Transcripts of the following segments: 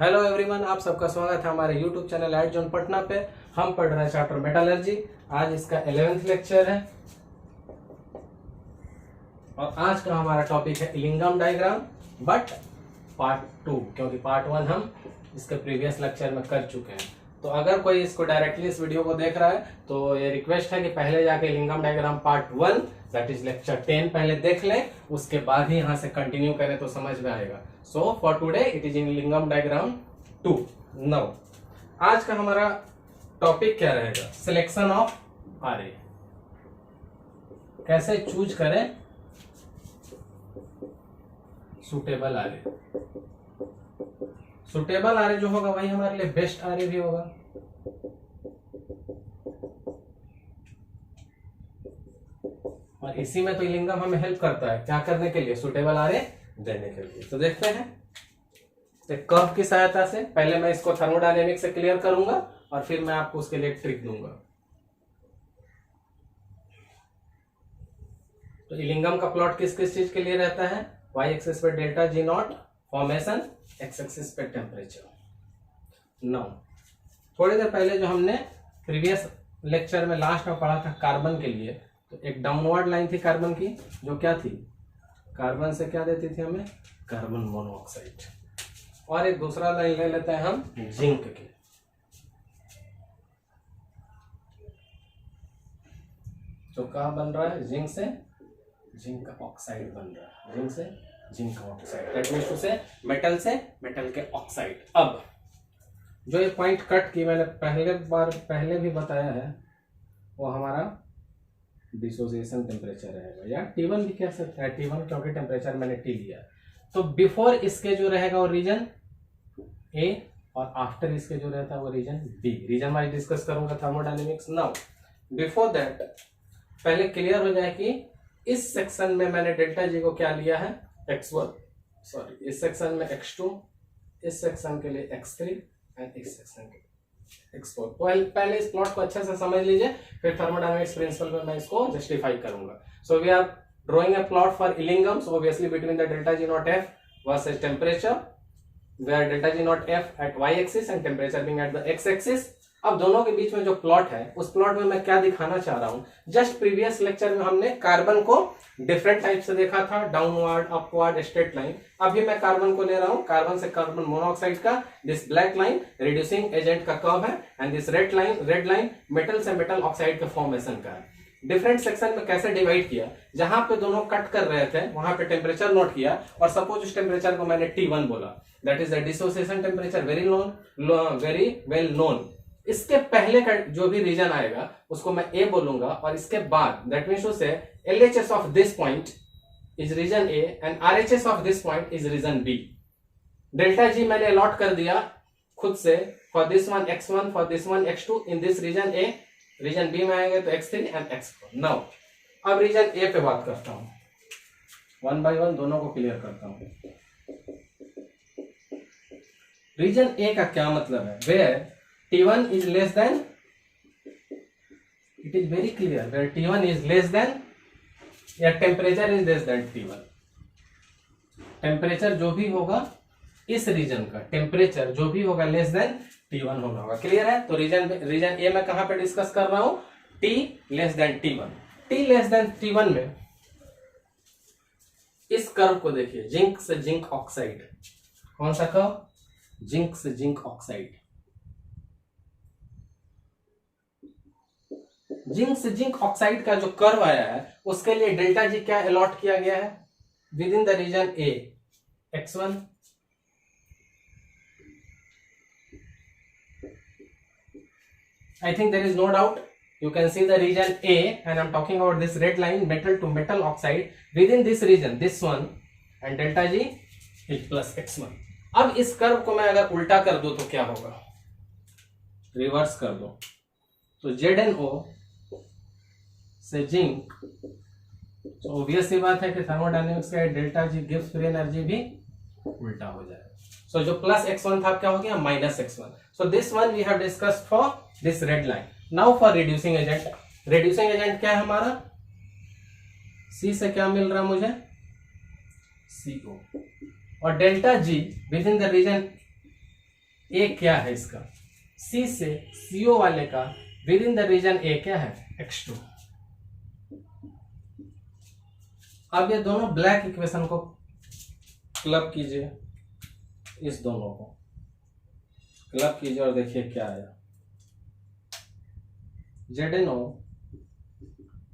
Hello everyone, आप सबका स्वागत है हमारे YouTube channel at zone Patna पे। हम पढ़ रहे हैं चैप्टर मेटलर्जी। आज इसका 11th लेक्चर है और आज का हमारा टॉपिक है इलिंगम डायग्राम, बट पार्ट 2, क्योंकि पार्ट 1 हम इसके प्रीवियस लेक्चर में कर चुके हैं। तो अगर कोई इसको डायरेक्टली इस वीडियो को देख रहा है तो ये रिक्वेस्ट है कि पहले जाके Ellingham diagram part 1 that is lecture 10 पहले देख लें, उसके बाद ही यहाँ से कंटिन्यू करें तो समझ में आएगा। So for today it is in Ellingham diagram 2। Now आज का हमारा टॉपिक क्या रहेगा? Selection of RA. कैसे चूज करें सुटेबल आरे। सुटेबल आरे जो होगा वही हमारे लिए बेस्ट आरे भी होगा। और इसी में तो इलिंगम हमें हेल्प करता है क्या करने के लिए? सुटेबल आरे देने के लिए। तो देखते हैं एक कर्व की सहायता से। पहले मैं इसको थर्मोडायनेमिक्स से क्लियर करूंगा और फिर मैं आपको उसके लिए एक ट्रिक दूंगा। तो इलिंगम का प्लॉट किस किस चीज के लिए रहता है? वाई एक्सिस पे delta G not formation, X axis पे टेम्परेचर। नाउ थोड़ी देर पहले जो हमने प्रीवियस लेक्चर में लास्ट में पढ़ा था कार्बन के लिए, तो एक डाउनवर्ड लाइन थी कार्बन की, जो क्या थी? कार्बन से क्या देती थी हमें? Carbon monoxide. और एक दूसरा लाइन ले लेते हैं हम जिंक के। जो कहाँ बन रहा है? जिंक से जिंक का ऑक्साइड बन रहा है। जिंक से जिंक का ऑक्साइड, दैट मींस टू से मेटल के ऑक्साइड। अब जो ये पॉइंट कट की मैंने पहले भी बताया है, वो हमारा डिसोसिएशन टेम्परेचर रहेगा, या T1 भी कह सकते हैं। T1 क्योंकि टेम्परेचर मैंने T लिया। तो बिफोर इसके जो रहेगा वो रीजन A और आफ्टर इसके जो रहता है वो region B। Region wise discuss करूंगा थर्मोडायनेमिक्स। नाउ बिफोर दैट पहले क्लियर हो जाए कि इस सेक्शन में मैंने डेल्टा जी को क्या लिया है? x1, सॉरी इस सेक्शन में x2, इस सेक्शन के लिए x3 एंड इस सेक्शन के लिए x4। तो पहले इस प्लॉट को अच्छे से समझ लीजिए, फिर थर्मोडायनेमिक्स प्रिंसिपल में मैं इसको जस्टिफाई करूंगा। So we are drawing a plot for Ellingham, so obviously between the delta G nought f versus temperature, where delta G naught F at y axis and temperature being at the x axis। अब दोनों के बीच में जो plot है, उस plot में मैं क्या दिखाना चाह रहा हूं? जस्ट प्रीवियस लेक्चर में हमने कार्बन को डिफरेंट टाइप से देखा था, डाउनवर्ड, अपवर्ड, स्ट्रेट लाइन। अभी मैं कार्बन को ले रहा हूं, कार्बन से कार्बन मोनोऑक्साइड का this black line reducing agent का कर्व है, and this red line metal से मेटल ऑक्साइड के फॉर्मेशन का है। डिफरेंट सेक्शन में कैसे डिवाइड किया? जहां पे दोनों कट कर रहे थे वहां पे टेम्परेचर नोट किया, और सपोज उस टेम्परेचर को मैंने T1 बोला, that is the dissociation temperature, very well known. इसके पहले का जो भी रीजन आएगा उसको मैं A बोलूंगा, और इसके बाद that means to say LHS of this point is region A and RHS of this point is region B। Delta G मैंने अलॉट कर दिया खुद से, for this one x1, for this one x2, in this region A। Region B में आएंगे तो x3 and x4। Now अब region A पे बात करता हूं, वन बाय वन दोनों को क्लियर करता हूं। रीजन ए का क्या मतलब है? Where T1 is less than, it is very clear, where T1 is less than या temperature is less than T1। Temperature जो भी होगा इस रीजन का, टेम्परेचर जो भी होगा लेस देन T1 होगा। क्लियर है? तो रीजन ए में कहां पे डिस्कस कर रहा हूं? T less than T1। T less than T1 में इस कर्व को देखिए, जिंक से जिंक ऑक्साइड। कौन सा कर्व? जिंक से जिंक ऑक्साइड। जिंक से जिंक ऑक्साइड का जो कर्व आया है उसके लिए डेल्टा जी क्या अलॉट किया गया है? Within the region A x1, I think there is no doubt. You can see the region A, and I'm talking about this red line, metal to metal oxide. Within this region, this one, and delta G is plus x1. अब इस curve को मैं अगर उल्टा कर दूं तो क्या होगा? रिवर्स कर दो तो ZnO से जिंक, तो ऑब्वियस सी बात है कि थर्मोडायनेमिक्स का delta G gives free energy भी उल्टा हो जाएगा। सो जो प्लस x1 था क्या हो गया? Minus x1। So this one we have discussed for this red line. Now for reducing agent, reducing agent क्या है हमारा? C से क्या मिल रहा है मुझे? CO। और delta G within the region A क्या है इसका, सी से CO वाले का within the region A क्या है, X2। अब ये दोनों ब्लैक इक्वेशन को क्लब कीजिए, इस दोनों को क्लब कीजिए और देखिए क्या आया, ZnO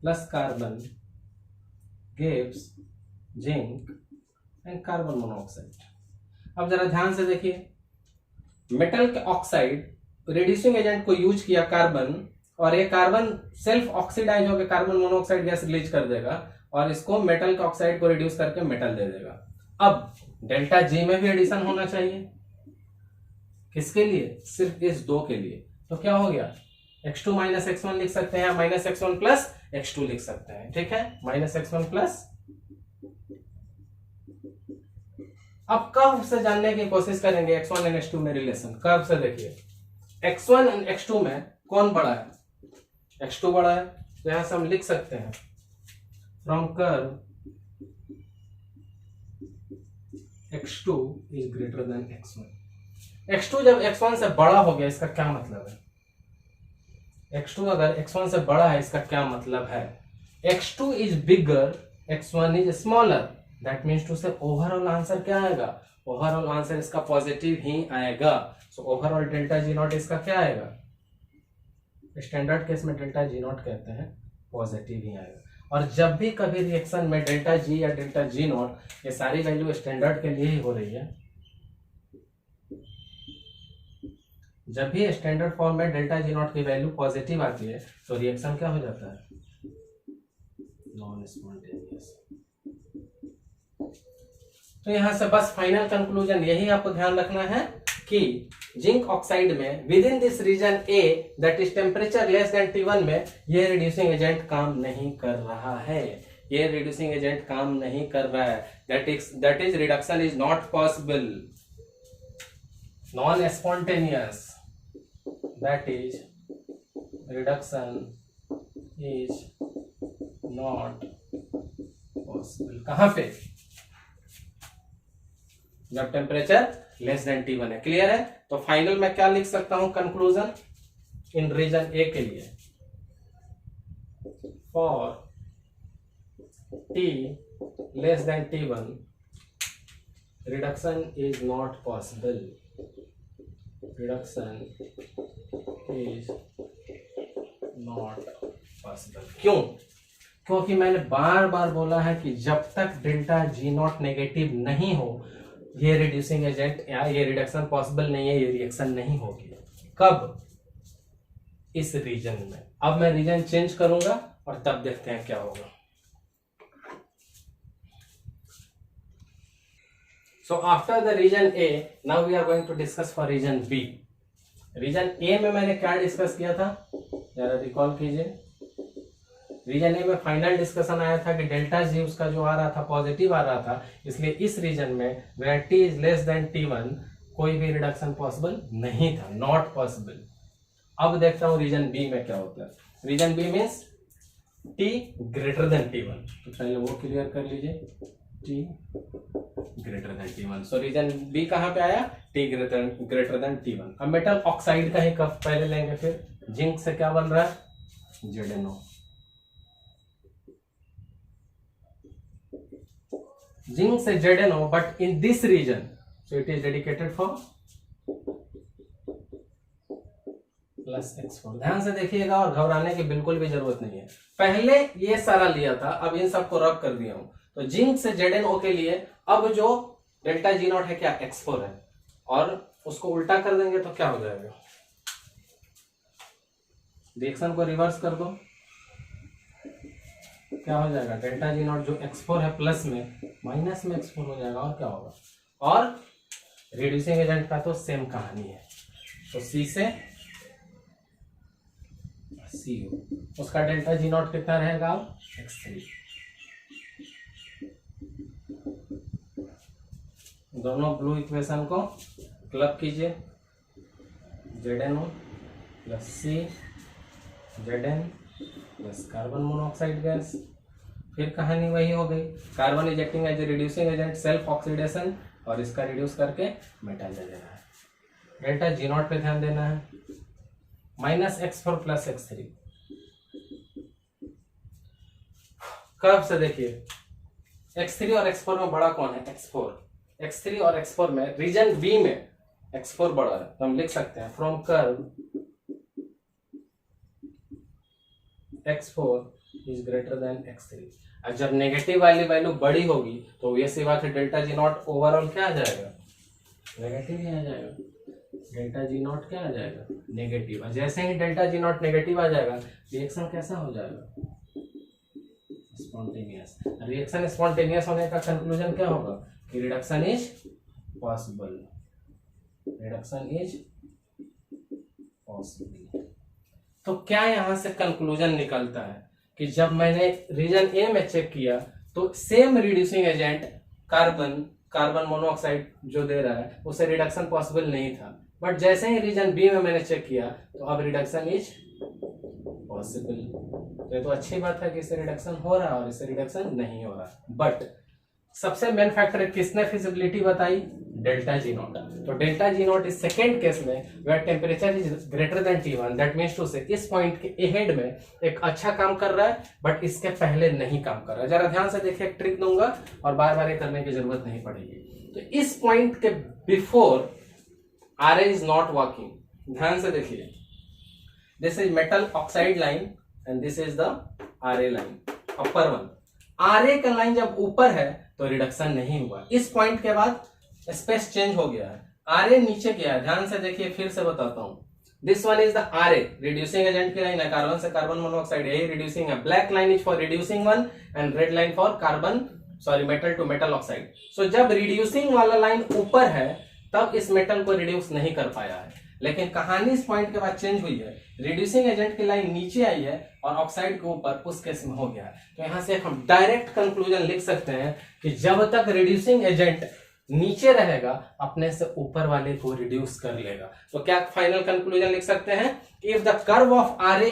plus carbon gives zinc and carbon monoxide. अब जरा ध्यान से देखिए, मेटल के ऑक्साइड रिड्यूसिंग एजेंट को यूज किया कार्बन, और ये कार्बन सेल्फ ऑक्सीडाइज होकर कार्बन मोनोऑक्साइड गैस रिलीज कर देगा और इसको मेटल के ऑक्साइड को रिड्यूस करके मेटल दे देगा। अब डेल्टा जी में भी एडिशन होना चाहिए, किसके लिए, सिर्फ इस दो के लिए। तो क्या हो गया, X2 माइनस X1 लिख सकते हैं, माइनस X1 प्लस X2 लिख सकते हैं, ठीक है, माइनस X1 प्लस। अब कर्व से जानने की कोशिश करेंगे X1 एंड X2 में रिलेशन। कर्व से देखिए X1 एंड X2 में कौन बड़ा है, X2 बड़ा है, तो यहां से हम लिख सकते हैं from curve X2 is greater then X1। X2 जब X1 से बड़ा हो गया, इसका क्या मतलब है, X2 अगर X1 से बड़ा है, इसका क्या मतलब है, X2 is bigger, X1 is smaller, that means to say overall answer क्या आएगा, ओवरऑल आंसर इसका पॉजिटिव ही आएगा। So overall delta G naught इसका क्या आएगा, स्टैंडर्ड केस में डेल्टा जी नॉट कहते हैं, पॉजिटिव ही आएगा। और जब भी कभी रिएक्शन में डेल्टा जी या डेल्टा जी नॉट, ये सारी वैल्यू स्टैंडर्ड के लिए ही हो रही है, जब भी स्टैंडर्ड फॉर्म में डेल्टा जी नॉट की वैल्यू पॉजिटिव आती है तो रिएक्शन क्या हो जाता है, नॉन स्पॉन्टेनियस। तो यहां से बस फाइनल कंक्लूजन यही आपको ध्यान रखना है कि जिंक ऑक्साइड में within this region A that is temperature less than T1 में ये रिड्यूसिंग एजेंट काम नहीं कर रहा है, ये रिड्यूसिंग एजेंट काम नहीं कर रहा है, that is reduction is not possible, non spontaneous, that is reduction is not possible। कहां पे, जब टेम्परेचर लेस देन T1 है। क्लियर है, तो फाइनल में क्या लिख सकता हूं कंक्लूजन इन रीजन ए के लिए, for T less than T1 reduction is not possible, reduction is not possible. क्यों, क्योंकि मैंने बार बार बोला है कि जब तक डेल्टा जी नॉट नेगेटिव नहीं हो, ये रिड्यूसिंग एजेंट या ये रिडक्शन पॉसिबल नहीं है, ये रिएक्शन नहीं होगी। कब, इस रीजन में। अब मैं रीजन चेंज करूंगा और तब देखते हैं क्या होगा। So after the region A, now we are going to discuss for region B. Region A में मैंने क्या डिस्कस किया था, जरा रिकॉल कीजिए। रीजन ए में फाइनल डिस्कशन आया था कि डेल्टा जी उसका जो आ रहा था पॉजिटिव आ रहा था, इसलिए इस रीजन में where T is less than T1 कोई भी रिडक्शन पॉसिबल नहीं था, नॉट पॉसिबल। अब देखता हूं रीजन बी में क्या होता है। Region B means T greater than T1, तो पहले वो क्लियर कर लीजिए, T greater than T1। So region B कहां पे आया, टी ग्रेटर देन T1। अब मेटल ऑक्साइड का ही कफ पहले लेंगे, फिर जिंक से क्या बन रहा है, ZnO। जिंक से ZnO, but in this region, so it is dedicated for +X4। ध्यान से देखिएगा और घबराने की बिल्कुल भी जरूरत नहीं है। पहले ये सारा लिया था, अब इन सबको रब कर दिया हूं। तो जिंक से ZnO के लिए अब जो डेल्टा जी नॉट है क्या, X4 है, और उसको उल्टा कर देंगे तो क्या हो जाएगा, रिएक्शन को रिवर्स कर दो, क्या हो जाएगा, डेल्टा जी नॉट जो X4 है प्लस में माइनस में X4 हो जाएगा, और क्या होगा। और रिड्यूसिंग एजेंट का तो सेम कहानी है। तो C से CO, उसका डेल्टा जी नॉट कितना रहेगा, अब X3। दोनों ब्लू इक्वेशन को क्लब कीजिए, ZnO plus C Zn plus carbon monoxide gas. फिर कहानी वही हो गई, carbon is acting as a reducing agent, self oxidation, और इसका रिड्यूस करके मेटल दे दे रहा है। डेल्टा जी नॉट पे ध्यान देना है, minus x4 plus x3। Curve से देखिए x3 और x4 में बड़ा कौन है, x4। x3 और x4 में रीजन बी में x4 बड़ा है, तो हम लिख सकते हैं from curve x4 is greater then x3। और जब नेगेटिव वाली वैल्यू बड़ी होगी तो ये सी बात है डेल्टा जी नॉट ओवरऑल क्या आ जाएगा, नेगेटिव ही आ जाएगा। डेल्टा जी नॉट क्या आ जाएगा, नेगेटिव। और जैसे ही डेल्टा जी नॉट नेगेटिव आ जाएगा रिएक्शन कैसा हो जाएगा, स्पॉन्टेनियस। रिएक्शन स्पॉन्टेनियस होने का कंक्लूजन क्या होगा कि reduction is possible, reduction is possible. तो क्या यहां से कंक्लूजन निकलता है कि जब मैंने रीजन ए में चेक किया तो same reducing agent carbon monoxide जो दे रहा है उसे रिडक्शन पॉसिबल नहीं था, बट जैसे ही रीजन बी में मैंने चेक किया तो अब रिडक्शन इज पॉसिबल। ये तो अच्छी बात है कि इससे रिडक्शन हो रहा है और इससे रिडक्शन नहीं हो रहा। बट सबसे मेन फैक्टर किसने फिजिबिलिटी बताई, डेल्टा जी नॉट। तो डेल्टा जी नॉट इस सेकेंड केस में where temperature is greater than T1, that means to say इस पॉइंट के अहेड में एक अच्छा काम कर रहा है बट इसके पहले नहीं काम कर रहा है। जरा ध्यान से देखिए, एक ट्रिक दूंगा और बार बार ये करने की जरूरत नहीं पड़ेगी। तो इस पॉइंट के before Ra is not working. ध्यान से देखिए, this is metal oxide line and this is the Ra line, upper one. Ra का लाइन जब ऊपर है तो रिडक्शन नहीं हुआ। इस पॉइंट के बाद स्पेस चेंज हो गया है, Ra नीचे गया है। ध्यान से देखिए, फिर से बताता हूं, this one is the Ra, reducing agent की लाइन है, कार्बन से कार्बन मोनोऑक्साइड, यही रिड्यूसिंग है। Black line is for reducing one and red line for metal to metal oxide. So जब रिड्यूसिंग वाला लाइन ऊपर है तब इस मेटल को रिड्यूस नहीं कर पाया है, लेकिन कहानी इस पॉइंट के बाद चेंज हुई है। रिड्यूसिंग एजेंट की लाइन नीचे आई है और ऑक्साइड के ऊपर, उस केस में हो गया है। तो यहां से हम डायरेक्ट कंक्लूजन लिख सकते हैं कि जब तक रिड्यूसिंग एजेंट नीचे रहेगा अपने से ऊपर वाले को रिड्यूस कर लेगा। तो क्या फाइनल कंक्लूजन लिख सकते हैं, if the curve of Ra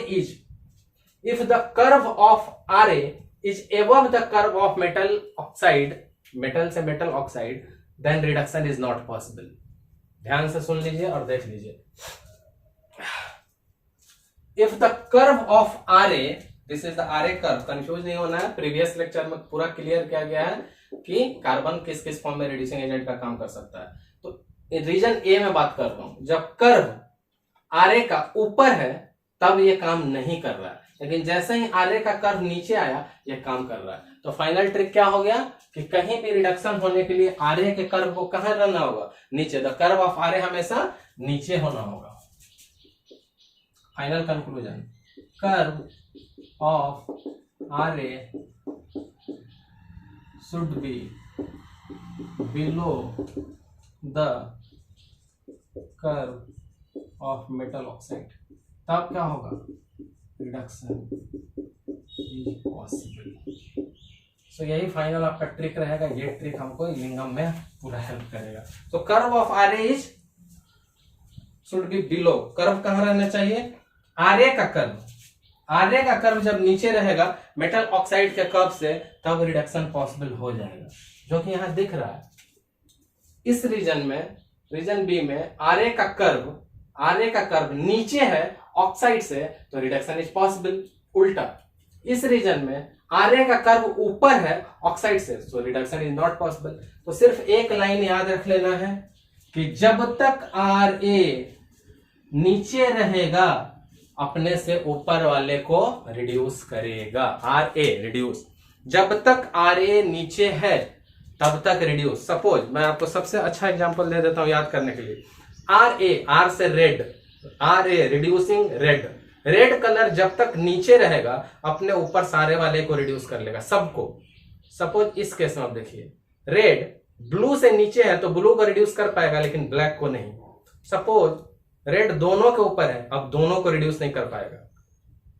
is above the curve of metal oxide, metal से metal oxide, then reduction is not possible. ध्यान से सुन लीजिए और देख लीजिए, if the curve of Ra, this is the Ra curve, confuse नहीं होना है, प्रीवियस लेक्चर में पूरा क्लियर किया गया है कि कार्बन किस किस फॉर्म में रिड्यूसिंग एजेंट का काम कर सकता है। तो रीजन ए में बात कर रहा हूं, जब कर्व Ra का ऊपर है तब ये काम नहीं कर रहा है, लेकिन जैसे ही Ra का कर्व नीचे आया ये काम कर रहा है। तो फाइनल ट्रिक क्या हो गया कि कहीं भी रिडक्शन होने के लिए Ra के कर्व को कहां रहना होगा, नीचे। द कर्व ऑफ Ra हमेशा नीचे होना होगा। Final conclusion, curve of Ra should be below the curve of metal oxide, तब क्या होगा, रिडक्शन इज पॉसिबल। सो यही फाइनल आपका ट्रिक रहेगा। ये ट्रिक हमको लिंगम में पूरा हेल्प करेगा। तो curve of Ra is should be below, curve कहां रहना चाहिए, Ra का कर्व। Ra का कर्व जब नीचे रहेगा मेटल ऑक्साइड के कर्व से, तब रिडक्शन पॉसिबल हो जाएगा, जो कि यहां दिख रहा है। इस रीजन में, रीजन बी में Ra का कर्व नीचे है ऑक्साइड से, तो रिडक्शन इज पॉसिबल। उल्टा इस रीजन में Ra का कर्व ऊपर है ऑक्साइड से, so reduction is not possible. तो सिर्फ एक लाइन याद रख लेना है कि जब तक Ra नीचे रहेगा अपने से ऊपर वाले को रिड्यूस करेगा। Ra रिड्यूस, जब तक Ra नीचे है तब तक रिड्यूस। सपोज मैं आपको सबसे अच्छा एग्जांपल दे देता हूं याद करने के लिए, R से red, Ra reducing red, red colour जब तक नीचे रहेगा अपने ऊपर सारे वाले को रिड्यूस कर लेगा, सबको। सपोज इस केस में आप देखिए, रेड ब्लू से नीचे है तो ब्लू को रिड्यूस कर पाएगा लेकिन ब्लैक को नहीं। सपोज रेड दोनों के ऊपर है, अब दोनों को रिड्यूस नहीं कर पाएगा,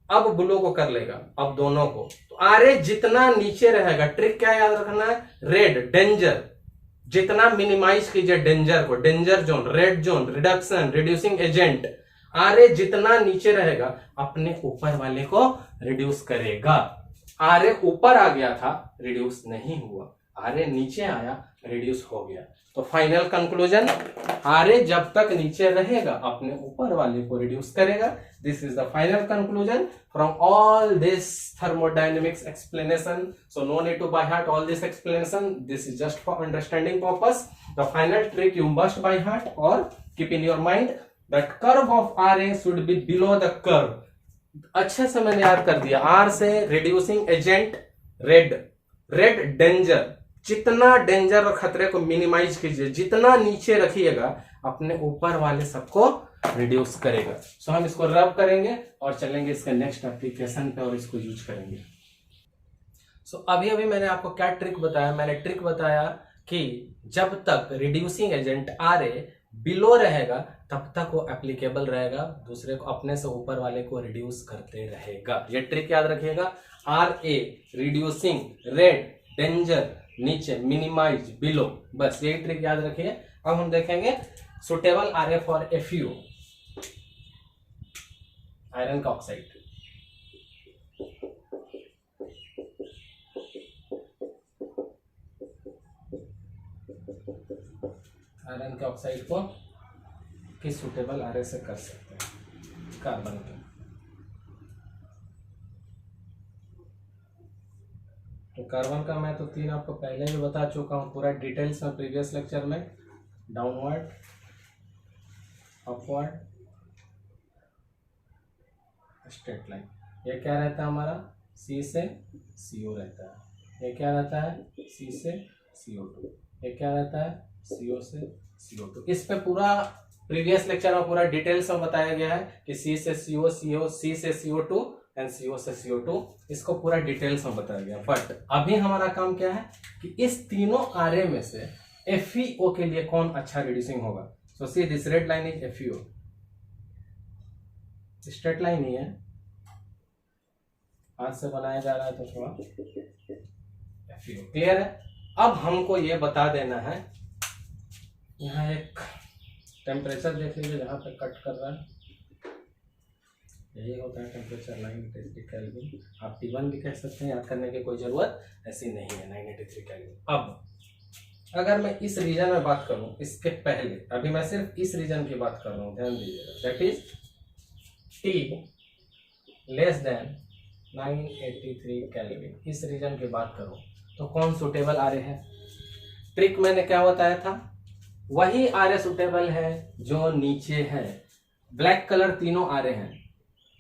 अब ब्लू को कर लेगा, अब दोनों को। तो Ra जितना नीचे रहेगा, ट्रिक क्या याद रखना है, रेड डेंजर, जितना मिनिमाइज कीजिए डेंजर को, danger zone, red zone, reduction, reducing agent, Ra जितना नीचे रहेगा अपने ऊपर वाले को रिड्यूस करेगा। Ra ऊपर आ गया था, रिड्यूस नहीं हुआ। आरए नीचे आया, रिड्यूस हो गया। तो फाइनल कंक्लूजन, आरए जब तक नीचे रहेगा अपने ऊपर वाले को रिड्यूस करेगा। This is the final conclusion from all this thermodynamics explanation. So no need to by heart all this explanation. This is just for understanding purpose. The final trick you must by heart or keep in your mind that curve of RA should be below the curve. अच्छे से मैंने याद कर दिया। R से reducing agent red danger, जितना danger और खतरे को मिनिमाइज कीजिए, जितना नीचे रखिएगा अपने ऊपर वाले सबको रिड्यूस करेगा। सो हम इसको रब करेंगे और चलेंगे इसके नेक्स्ट एप्लीकेशन पे और इसको यूज करेंगे। सो अभी मैंने आपको क्या ट्रिक बताया, मैंने ट्रिक बताया कि जब तक रिड्यूसिंग एजेंट आरए बिलो रहेगा तब तक वो एप्लीकेबल रहेगा, दूसरे को अपने से ऊपर वाले को रिड्यूस करते रहेगा। ये ट्रिक याद रखिएगा, R A reducing, red danger नीचे, मिनिमाइज बिलो, बस यही ट्रिक याद रखिए। अब हम देखेंगे suitable R A for FU, iron का ऑक्साइड। आयरन के ऑक्साइड को किस सुटेबल आर ए से कर सकते हैं, कार्बन के। तो कार्बन का मैं तो 3 आपको पहले भी बता चुका हूं पूरा डिटेल्स में प्रीवियस लेक्चर में। Downward, upward, straight line. ये क्या रहता है हमारा, सी से CO रहता है। ये क्या रहता है, सी से CO2। ये क्या रहता है, CO से CO2। इस पे पूरा प्रीवियस लेक्चर में पूरा डिटेल्स में बताया गया है कि सी से CO, सी से CO2 एंड CO से CO2, इसको पूरा डिटेल्स में बताया गया। बट अभी हमारा काम क्या है कि इस तीनों आरए में से FeO के लिए कौन अच्छा रिड्यूसिंग होगा। So see this red line is FeO, straight line ही है, हाथ से बनाया जा रहा है तो थोड़ा FeO। क्लियर है। अब हमको ये बता देना है, यहाँ एक टेम्परेचर देख लीजिए जहां पे कट कर रहा है, यही होता है टेम्परेचर 983 केल्विन। आप T1 भी कह सकते हैं, याद करने की कोई जरूरत ऐसी नहीं है, 983 केल्विन। अब अगर मैं इस रीजन में बात करूं, इसके पहले अभी मैं सिर्फ इस रीजन की बात कर रहा हूं, ध्यान दीजिएगा, that is T less than 983 kelvin, इस रीजन की बात करूं तो कौन सुटेबल आरए है। ट्रिक मैंने क्या बताया था, वही आरए सुटेबल है जो नीचे है। ब्लैक कलर तीनों आरए हैं।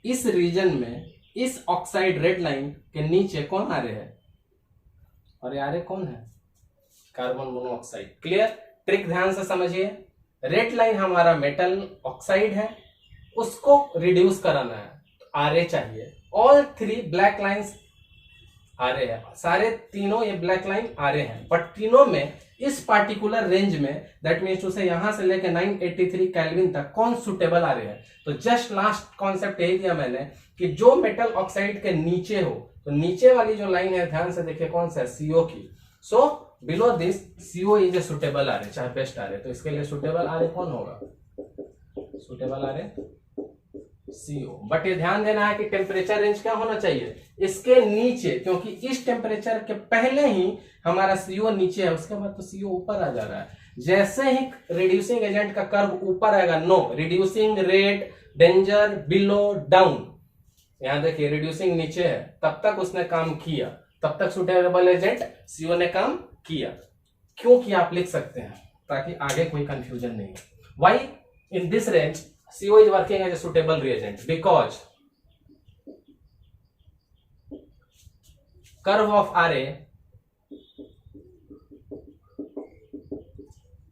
इस रीजन में इस ऑक्साइड रेड लाइन के नीचे कौन आरए है, और ये आरए कौन है, कार्बन मोनोऑक्साइड। क्लियर। ट्रिक ध्यान से समझिए, रेड लाइन हमारा मेटल ऑक्साइड है, उसको रिड्यूस कराना है तो आरए चाहिए। ऑल 3 ब्लैक लाइंस आरए है, सारे तीनों ये ब्लैक लाइन आरए हैं, बट तीनों में इस पार्टिकुलर रेंज में, दैट मीन्स टू से यहां से लेकर 983 केल्विन तक कौन सुटेबल आ रहे हैं। तो जस्ट लास्ट कॉन्सेप्ट यही दिया मैंने कि जो मेटल ऑक्साइड के नीचे हो, तो नीचे वाली जो लाइन है ध्यान से देखिए कौन सा है, CO की। So below this CO is a suitable आ रहे, चाहे बेस्ट आ रहे। तो इसके लिए सुटेबल आ रहे कौन होगा, सुटेबल आ रहे CO। बट ये ध्यान देना है कि टेम्परेचर रेंज क्या होना चाहिए, इसके नीचे, क्योंकि इस टेम्परेचर के पहले ही हमारा CO नीचे है, उसके बाद तो CO ऊपर आ जा रहा है। जैसे ही रिड्यूसिंग एजेंट का कर्व ऊपर आएगा, no reducing, red, danger, below, down, यहां देखिए रिड्यूसिंग नीचे है, तब तक उसने काम किया, तब तक सुटेबल एजेंट CO ने काम किया। क्यों किया आप लिख सकते हैं, ताकि आगे कोई कंफ्यूजन नहीं हो। Why in this range CO is working as a suitable reagent because curve of RA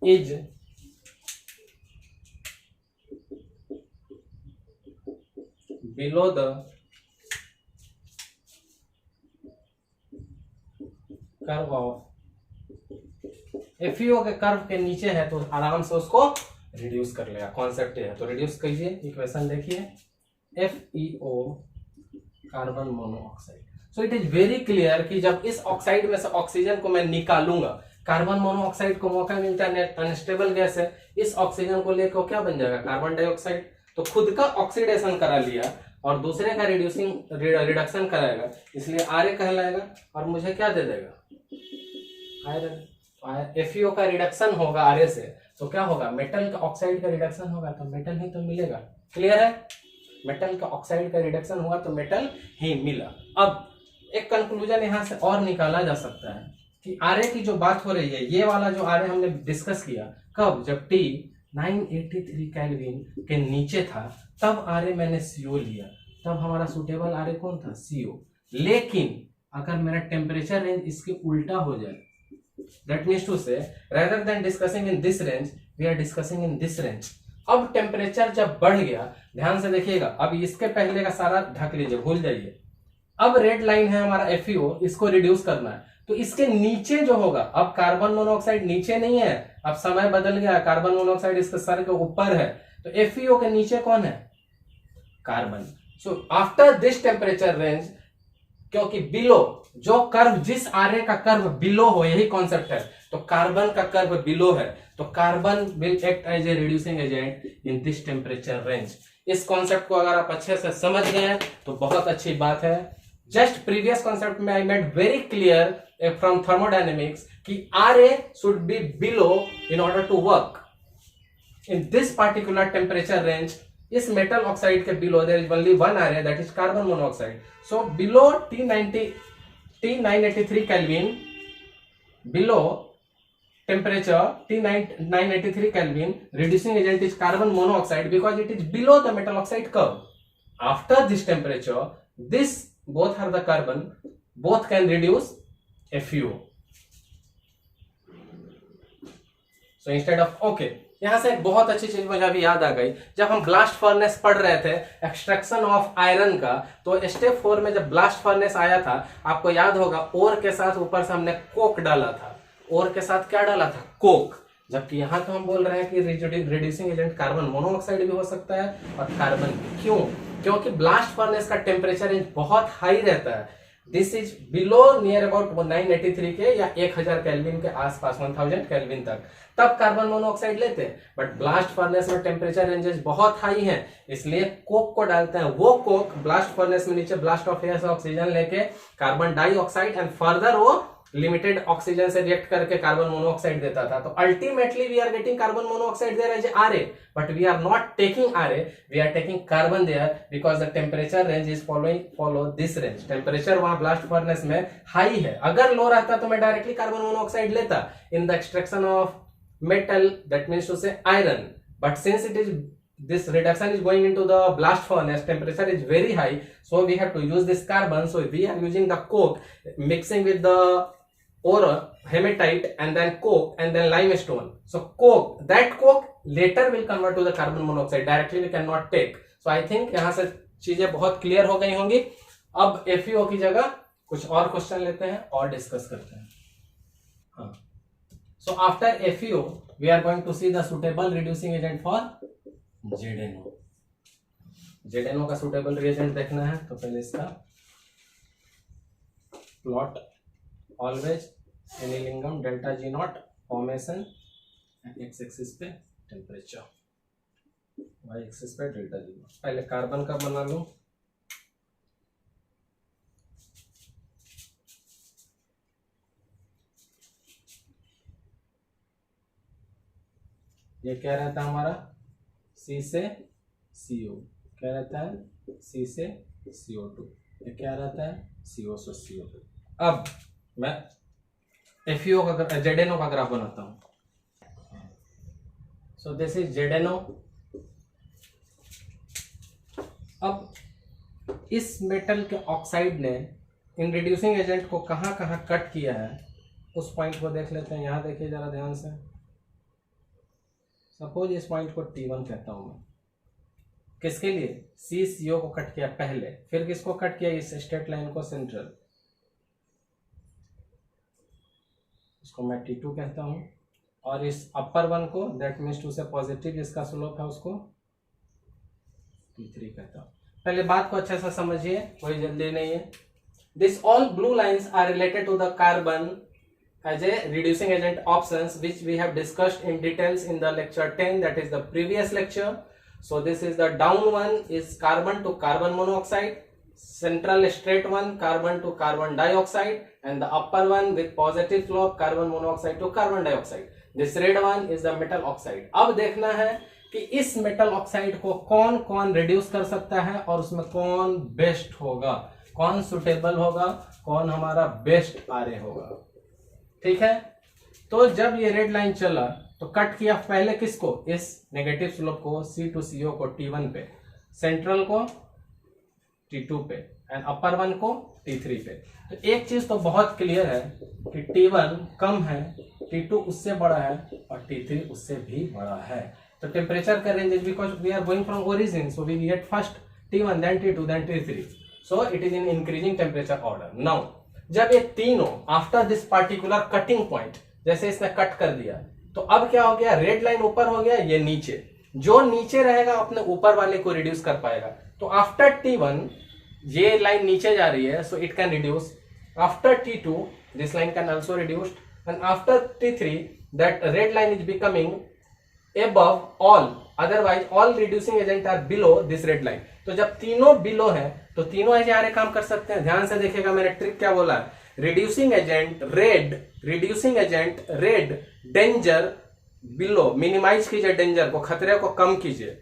is below the curve of FeO के कर्व के नीचे है, तो आराम से उसको रिड्यूस कर लेगा। कॉन्सेप्ट है, तो रिड्यूस कीजिए, इक्वेशन देखिए, FeO carbon monoxide. So it is very clear कि जब इस ऑक्साइड में से ऑक्सीजन को मैं निकालूंगा, कार्बन मोनोऑक्साइड को मौका मिलता है, अनस्टेबल गैस है, इस ऑक्सीजन को लेकर क्या बन जाएगा, कार्बन डाइऑक्साइड। तो खुद का ऑक्सीडेशन करा लिया और दूसरे का रिड्यूसिंग रिडक्शन कराएगा, इसलिए आरए कहलाएगा। और मुझे क्या दे देगा, आयरन, FeO का रिडक्शन होगा आर से तो क्या होगा, मेटल का ऑक्साइड का रिडक्शन होगा तो मेटल ही तो मिलेगा। क्लियर है, मेटल का ऑक्साइड का रिडक्शन हुआ तो मेटल ही मिला। अब एक कंक्लूजन यहां से और निकाला जा सकता है कि आरए की जो बात हो रही है, ये वाला जो आरए हमने डिस्कस किया कब, जब T 983 केल्विन के नीचे था तब आरए मैंने CO लिया, तब हमारा सुटेबल आरए कौन था, CO। लेकिन अगर मेरा टेम्परेचर रेंज इसके उल्टा हो जाए, दैट मीन्स टू से rather than discussing in this range we are discussing in this range। अब टेम्परेचर जब बढ़ गया, ध्यान से देखिएगा, अब इसके पहले का सारा ढक लीजिए, भूल जाइए। अब रेड लाइन है हमारा FeO, इसको रिड्यूस करना है तो इसके नीचे जो होगा, अब कार्बन मोनोऑक्साइड नीचे नहीं है, अब समय बदल गया, कार्बन मोनोऑक्साइड इसके सर के ऊपर है, तो FeO के नीचे कौन है, carbon. So after this temperature range, क्योंकि बिलो जो कर्व, जिस आरए का कर्व बिलो हो, यही कॉन्सेप्ट है, तो कार्बन का कर्व बिलो है तो carbon will act as a reducing agent in this temperature range. इस कॉन्सेप्ट को अगर आप अच्छे से समझ गए तो बहुत अच्छी बात है। जस्ट प्रीवियस कॉन्सेप्ट में I made very clear from thermodynamics कि RA should be below in order to work in this particular temperature range. इस मेटल ऑक्साइड के below there is only one RA, that is carbon monoxide. So below T983 Kelvin, below temperature T983 Kelvin, reducing agent is carbon monoxide because it is below the metal oxide curve. After this temperature, this both are the carbon, both can reduce FeO. So instead of, okay, यहां से एक बहुत अच्छी चीज मुझे अभी याद आ गई, जब हम ब्लास्ट फर्नेस पढ़ रहे थे एक्सट्रैक्शन ऑफ आयरन का, तो स्टेप 4 में जब ब्लास्ट फर्नेस आया था, आपको याद होगा ओर के साथ ऊपर से हमने कोक डाला था, ओर के साथ क्या डाला था, कोक। जबकि यहां तो हम बोल रहे हैं कि रिड्यूसिंग एजेंट कार्बन मोनोऑक्साइड भी हो सकता है और कार्बन भी। क्यों? क्योंकि ब्लास्ट फर्नेस का टेम्परेचर रेंज बहुत हाई रहता है, this is below near about 983 के या 1000 केल्विन के आसपास, 1000 केल्विन तक, तब कार्बन मोनोऑक्साइड लेते हैं। बट ब्लास्ट फर्नेस में टेम्परेचर रेंजेस बहुत हाई हैं, इसलिए कोक को डालते हैं। वो कोक ब्लास्ट फर्नेस में नीचे ब्लास्ट ऑफ एयर से ऑक्सीजन लेके कार्बन डाइऑक्साइड एंड फर्दर वो लिमिटेड ऑक्सीजन से रिएक्ट करके कार्बन मोनोऑक्साइड देता था। तो ultimately we are getting carbon monoxide there as RA, but we are not taking RA, we are taking carbon there because the temperature range is follow this range. Temperature वहां blast furnace में high है, अगर लो रहता तो मैं directly carbon monoxide लेता in the extraction of metal, that means to say iron, but since it is this reduction is going into the blast furnace, temperature is very high, so we have to use this carbon, so we are using the coke mixing with the ore, hematite and then coke and then limestone. So coke, that coke later will convert to the carbon monoxide, directly we cannot take. So I think यहाँ से चीजें बहुत clear हो गई होंगी। अब FeO की जगह कुछ और क्वेश्चन लेते हैं और डिस्कस करते हैं। हाँ, so after FeO we are going to see the suitable reducing agent for ZNO। ZNO का suitable reagent देखना है तो पहले इसका प्लॉट, ऑलवेज एनिलिंगम delta G nought formation, X axis पे टेम्परेचर, वाई एक्सिस पे डेल्टा G नॉट। पहले कार्बन का बना लूं, ये क्या रहता है हमारा, C से CO, क्या रहता है C से CO2, ये क्या रहता है CO से CO2। अब मैं FeO का ZNO का ग्राफ बनाता हूं। सो दिस इज ZNO। अब इस मेटल के ऑक्साइड ने इन रिड्यूसिंग एजेंट को कहां कहां कट किया है, उस पॉइंट को देख लेते हैं। यहां देखिए जरा ध्यान से, सपोज इस पॉइंट को T1 कहता हूं मैं, किसके लिए, CCO को कट किया पहले, फिर किसको कट किया, इस स्ट्रेट लाइन को, सेंट्रल, इसको मैं T2 कहता हूं, और इस अपर वन को, दैट मीन्स टू से पॉजिटिव जिसका स्लोप है, उसको T3 कहता हूं। पहले बात को अच्छे से समझिए, कोई जल्दी नहीं है। This all blue lines are related to the carbon as a reducing agent options, which we have discussed in details in the lecture 10, that is the previous lecture. So this is the down one is carbon to carbon monoxide, central straight one carbon to carbon dioxide, and the upper one with positive slope carbon monoxide to carbon dioxide. This red one is the metal oxide. अब देखना है कि इस metal oxide को कौन कौन reduce कर सकता है और उसमें कौन बेस्ट होगा, कौन सुटेबल होगा, कौन हमारा बेस्ट आरए होगा। ठीक है, तो जब ये रेड लाइन चला तो कट किया पहले किसको, इस नेगेटिव स्लोप को C2CO को T1 पे, सेंट्रल को T2 पे एंड अपर वन को T3 पे। तो एक चीज तो बहुत क्लियर है कि T1 कम है, T2 उससे बड़ा है और T3 उससे भी बड़ा है। तो टेम्परेचर का range is because we are going from origin, so we get first T1 then T2 then T3, so it is in increasing temperature order. Now जब ये तीनों after this particular cutting point, जैसे इसने cut कर दिया, तो अब क्या हो गया, रेड लाइन ऊपर हो गया, ये नीचे, जो नीचे रहेगा अपने ऊपर वाले को रिड्यूस कर पाएगा। तो आफ्टर T1 ये लाइन नीचे जा रही है, so it can reduce. After T2 this line can also reduced, and after T3 that red line is becoming above all, otherwise all reducing agent are below this red line। तो जब तीनों below है तो तीनों ऐसे काम कर सकते हैं। ध्यान से देखिएगा, मैंने ट्रिक क्या बोला, reducing agent red, reducing agent red, danger below, minimize कीजिए डेंजर को, खतरे को कम कीजिए।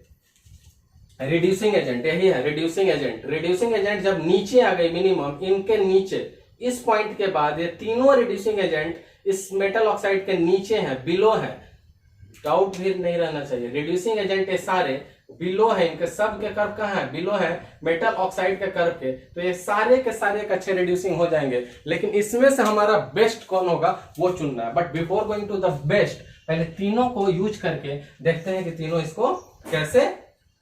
रिड्यूसिंग एजेंट यही है, रिड्यूसिंग एजेंट। रिड्यूसिंग एजेंट जब नीचे आ गई मिनिमम, इनके नीचे इस पॉइंट के बाद ये तीनों रिड्यूसिंग एजेंट इस मेटल ऑक्साइड के नीचे हैं, बिलो है, डाउट भी नहीं रहना चाहिए। रिड्यूसिंग एजेंट ये सारे बिलो है, इनके सब के कर्व कहाँ है, बिलो है मेटल ऑक्साइड के कर्व के, तो ये सारे के सारे एक अच्छे रिड्यूसिंग हो जाएंगे। लेकिन इसमें से हमारा बेस्ट कौन होगा वो चुनना है। But before going to the best, पहले तीनों को यूज करके देखते हैं कि तीनों इसको कैसे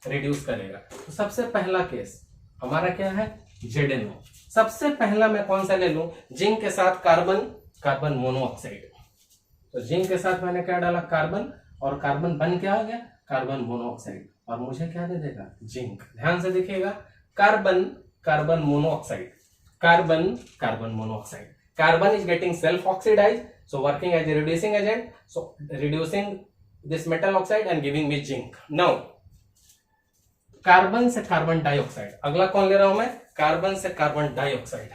रिड्यूस करेगा। तो सबसे पहला केस हमारा क्या है, ZnO। सबसे पहला मैं कौन सा ले लूं, जिंक के साथ कार्बन, कार्बन मोनोऑक्साइड। तो जिंक के साथ मैंने क्या डाला, कार्बन, और कार्बन बन क्या आ गया, कार्बन मोनोऑक्साइड, और मुझे क्या दे देगा, जिंक। ध्यान से देखिएगा, carbon carbon monoxide, carbon carbon monoxide, carbon is getting self oxidize, so working as a reducing agent, so reducing this metal oxide and giving me zinc. Now carbon से carbon dioxide, अगला कौन ले रहा हूं मैं, कार्बन से carbon dioxide,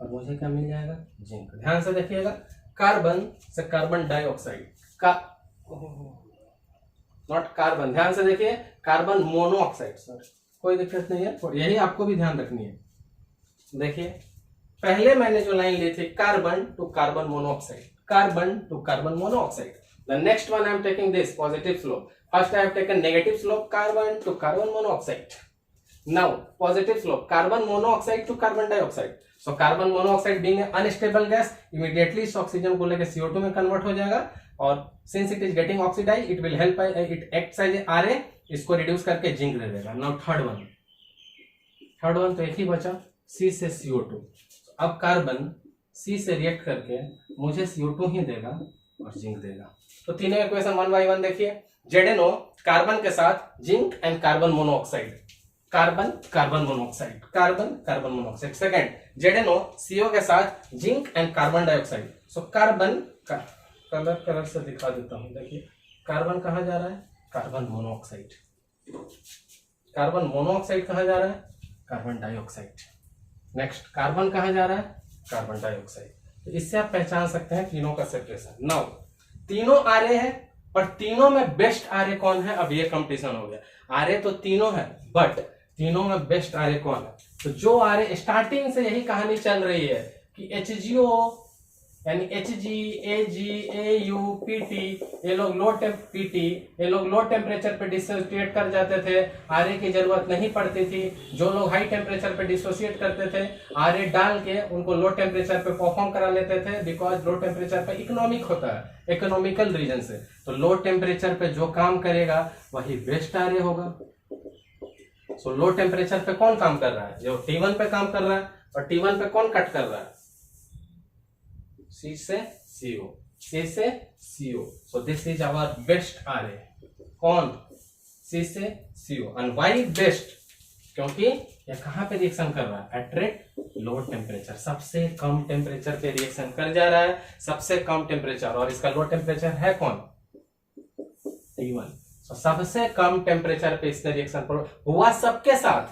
और मुझे क्या मिल जाएगा, जिंक। ध्यान से देखिएगा, कार्बन से कार्बन डाइऑक्साइड का, नॉट कार्बन, ध्यान से देखिए, कार्बन मोनोऑक्साइड, सर कोई दिक्कत नहीं है, यही आपको भी ध्यान रखनी है। देखिए पहले मैंने जो लाइन ली थी, carbon to carbon monoxide, carbon to carbon monoxide. The next one I am taking this positive slope. First I have taken negative slope, carbon to carbon monoxide. Now positive slope, carbon monoxide to carbon dioxide. So carbon monoxide being an unstable gas, immediately इस oxygen को लेकर CO2 में convert हो जाएगा, और since it is getting oxidized, it will help, it acts as Ra, इसको reduce करके zinc दे देगा। Now थर्ड वन तो एक ही बचा, C से CO2। अब कार्बन C से रिएक्ट करके मुझे CO2 ही देगा और जिंक देगा। तो तीनों इक्वेशन 1 by 1 देखिए, ZnO कार्बन के साथ zinc and carbon monoxide, carbon carbon monoxide, carbon carbon monoxide. Second ZnO CO के साथ zinc and carbon dioxide. So carbon का कलर से दिखा देता हूं, देखिए कार्बन कहां जा रहा है, कार्बन मोनोऑक्साइड, कार्बन मोनोऑक्साइड कहां जा रहा है, कार्बन डाइऑक्साइड। नेक्स्ट कार्बन कहां जा रहा है, कार्बन डाइऑक्साइड। तो इससे आप पहचान सकते हैं तीनों का सेपरेशन। नाउ तीनों आरे हैं, पर तीनों में बेस्ट आरे कौन है, अब ये कंपटीशन हो गया। आरे तो तीनों है, बट तीनों में बेस्ट आरे कौन है, तो जो आरे, स्टार्टिंग से यही कहानी चल रही है कि HGO यानी Hg, Ag, Au, Pt, ये लोग लो टेम्परेचर पे डिसोसिएट कर जाते थे, आरे की जरूरत नहीं पड़ती थी। जो लोग हाई टेम्परेचर पे डिसोसिएट करते थे, आरे डाल के उनको लो टेम्परेचर पे परफॉर्म करा लेते थे, बिकॉज लो टेम्परेचर पे इकोनॉमिक होता है, इकोनॉमिकल रीजन से। तो लो टेम्परेचर पे जो काम करेगा वही बेस्ट आरे होगा। सो लो टेम्परेचर पे कौन काम कर रहा है, जो T1 पे काम कर रहा है, और T1 पे कौन कट कर रहा है, C से CO, C से CO। So this is our best RA, कौन, C से CO। एंड व्हाई बेस्ट, क्योंकि ये कहां पे रिएक्शन कर रहा है, एट लो टेम्परेचर, सबसे कम टेम्परेचर पे रिएक्शन कर जा रहा है, सबसे कम टेम्परेचर, और इसका लो टेम्परेचर है कौन, T1। तो सबसे कम टेम्परेचर पे इसने रिएक्शन हुआ सबके साथ,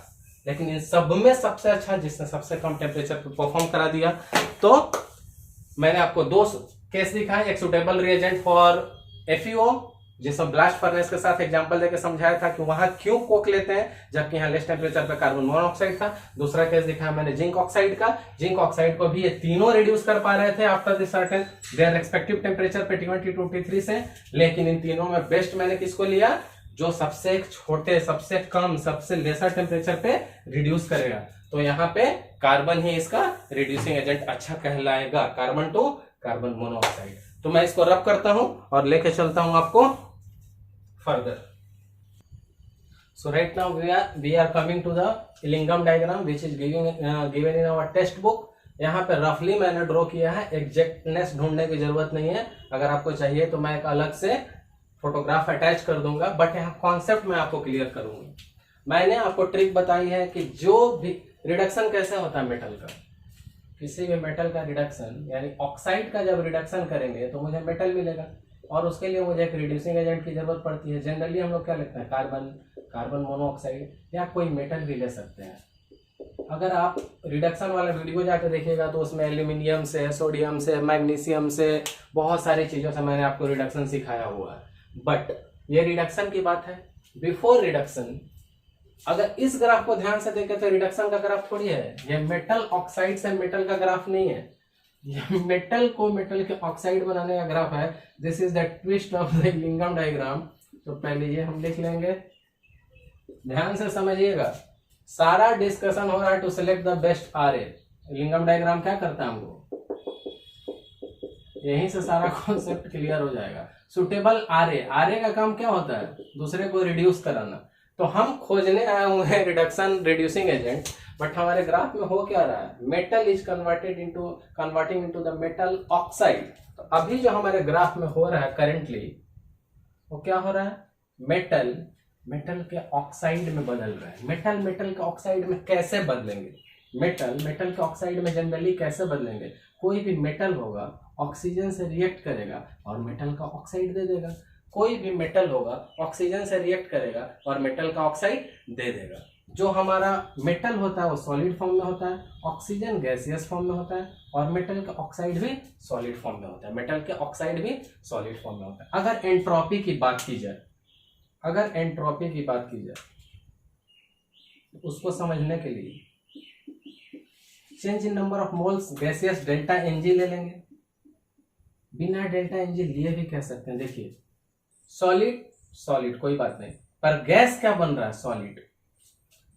लेकिन इन सब में सबसे अच्छा जिसने सबसे कम टेम्परेचर पे परफॉर्म करा दिया। तो मैंने आपको दो केस दिखाए, एक सुटेबल रिएजेंट फॉर FeO जिसमें ब्लास्ट फर्नेस के साथ एग्जांपल देके समझाया था कि वहां क्यों कोक लेते हैं जबकि यहाँ लेस टेम्परेचर पे कार्बन मोनोऑक्साइड था। दूसरा केस दिखाया मैंने जिंक ऑक्साइड का, जिंक ऑक्साइड को भी ये तीनों रिड्यूस कर पा रहे थे after this certain their respective temperature पे 20-23 से, लेकिन इन तीनों में बेस्ट मैंने किसको लिया, जो सबसे छोटे, सबसे कम, सबसे लेसर टेम्परेचर पे रिड्यूस करेगा। तो यहाँ पे कार्बन ही इसका रिड्यूसिंग एजेंट अच्छा कहलाएगा, कार्बन टू कार्बन मोनोऑक्साइड। तो मैं इसको रब करता हूं और लेके चलता हूं आपको further. So right now we are coming to the Illingham diagram which is given in our text book. यहाँ पे रफली मैंने ड्रॉ किया है, एग्जैक्टनेस ढूंढने की जरूरत नहीं है। अगर आपको चाहिए तो मैं एक अलग से फोटोग्राफ अटैच कर दूंगा, बट यहाँ कॉन्सेप्ट मैं आपको क्लियर करूंगा। मैंने आपको ट्रिक बताई है कि जो भी रिडक्शन कैसे होता है मेटल का, किसी भी मेटल का रिडक्शन यानी ऑक्साइड का जब रिडक्शन करेंगे तो मुझे मेटल मिलेगा, और उसके लिए मुझे एक रिड्यूसिंग एजेंट की जरूरत पड़ती है। जनरली हम लोग क्या लिखते हैं, कार्बन मोनोऑक्साइड, या कोई मेटल भी ले सकते हैं। अगर आप रिडक्शन वाला वीडियो जाकर देखिएगा तो उसमें एल्यूमिनियम से, सोडियम से, मैग्नीशियम से, बहुत सारी चीजों से मैंने आपको रिडक्शन सिखाया हुआ है। बट ये रिडक्शन की बात है, बिफोर रिडक्शन अगर इस ग्राफ को ध्यान से देखें तो रिडक्शन का ग्राफ थोड़ी है, ये मेटल ऑक्साइड से मेटल का ग्राफ नहीं है, ये मेटल को मेटल के ऑक्साइड बनाने का ग्राफ है। This is the twist of the Ellingham diagram. तो पहले ये हम लिख लेंगे, ध्यान से समझिएगा। सारा डिस्कशन हो रहा है to select the best RA। Ellingham diagram क्या करता है हमको, यहीं से सारा कॉन्सेप्ट क्लियर हो जाएगा। सुटेबल RA का काम क्या होता है, दूसरे को रिड्यूस कराना। तो हम खोजने आए हुए हैं रिडक्शन रिड्यूसिंग एजेंट, बट हमारे ग्राफ में हो क्या रहा है, metal is converting into the metal oxide. तो अभी जो हमारे ग्राफ में हो रहा है करेंटली, वो क्या हो रहा है, मेटल के ऑक्साइड में बदल रहा है। मेटल के ऑक्साइड में कैसे बदलेंगे, मेटल के ऑक्साइड में जनरली कैसे बदलेंगे, कोई भी मेटल होगा ऑक्सीजन से रिएक्ट करेगा और मेटल का ऑक्साइड दे देगा। कोई भी मेटल होगा ऑक्सीजन से रिएक्ट करेगा और मेटल का ऑक्साइड दे देगा। जो हमारा मेटल होता है वो सॉलिड फॉर्म में होता है, ऑक्सीजन गैसियस फॉर्म में होता है, और मेटल का ऑक्साइड भी सॉलिड फॉर्म में होता है। मेटल के ऑक्साइड भी सॉलिड फॉर्म में होता है। अगर एंट्रोपी की बात की जाए, उसको समझने के लिए change in number of moles gaseous delta Ng ले लेंगे, बिना डेल्टा Ng लिए भी कह सकते हैं। देखिए सॉलिड कोई बात नहीं, पर गैस क्या बन रहा है, solid.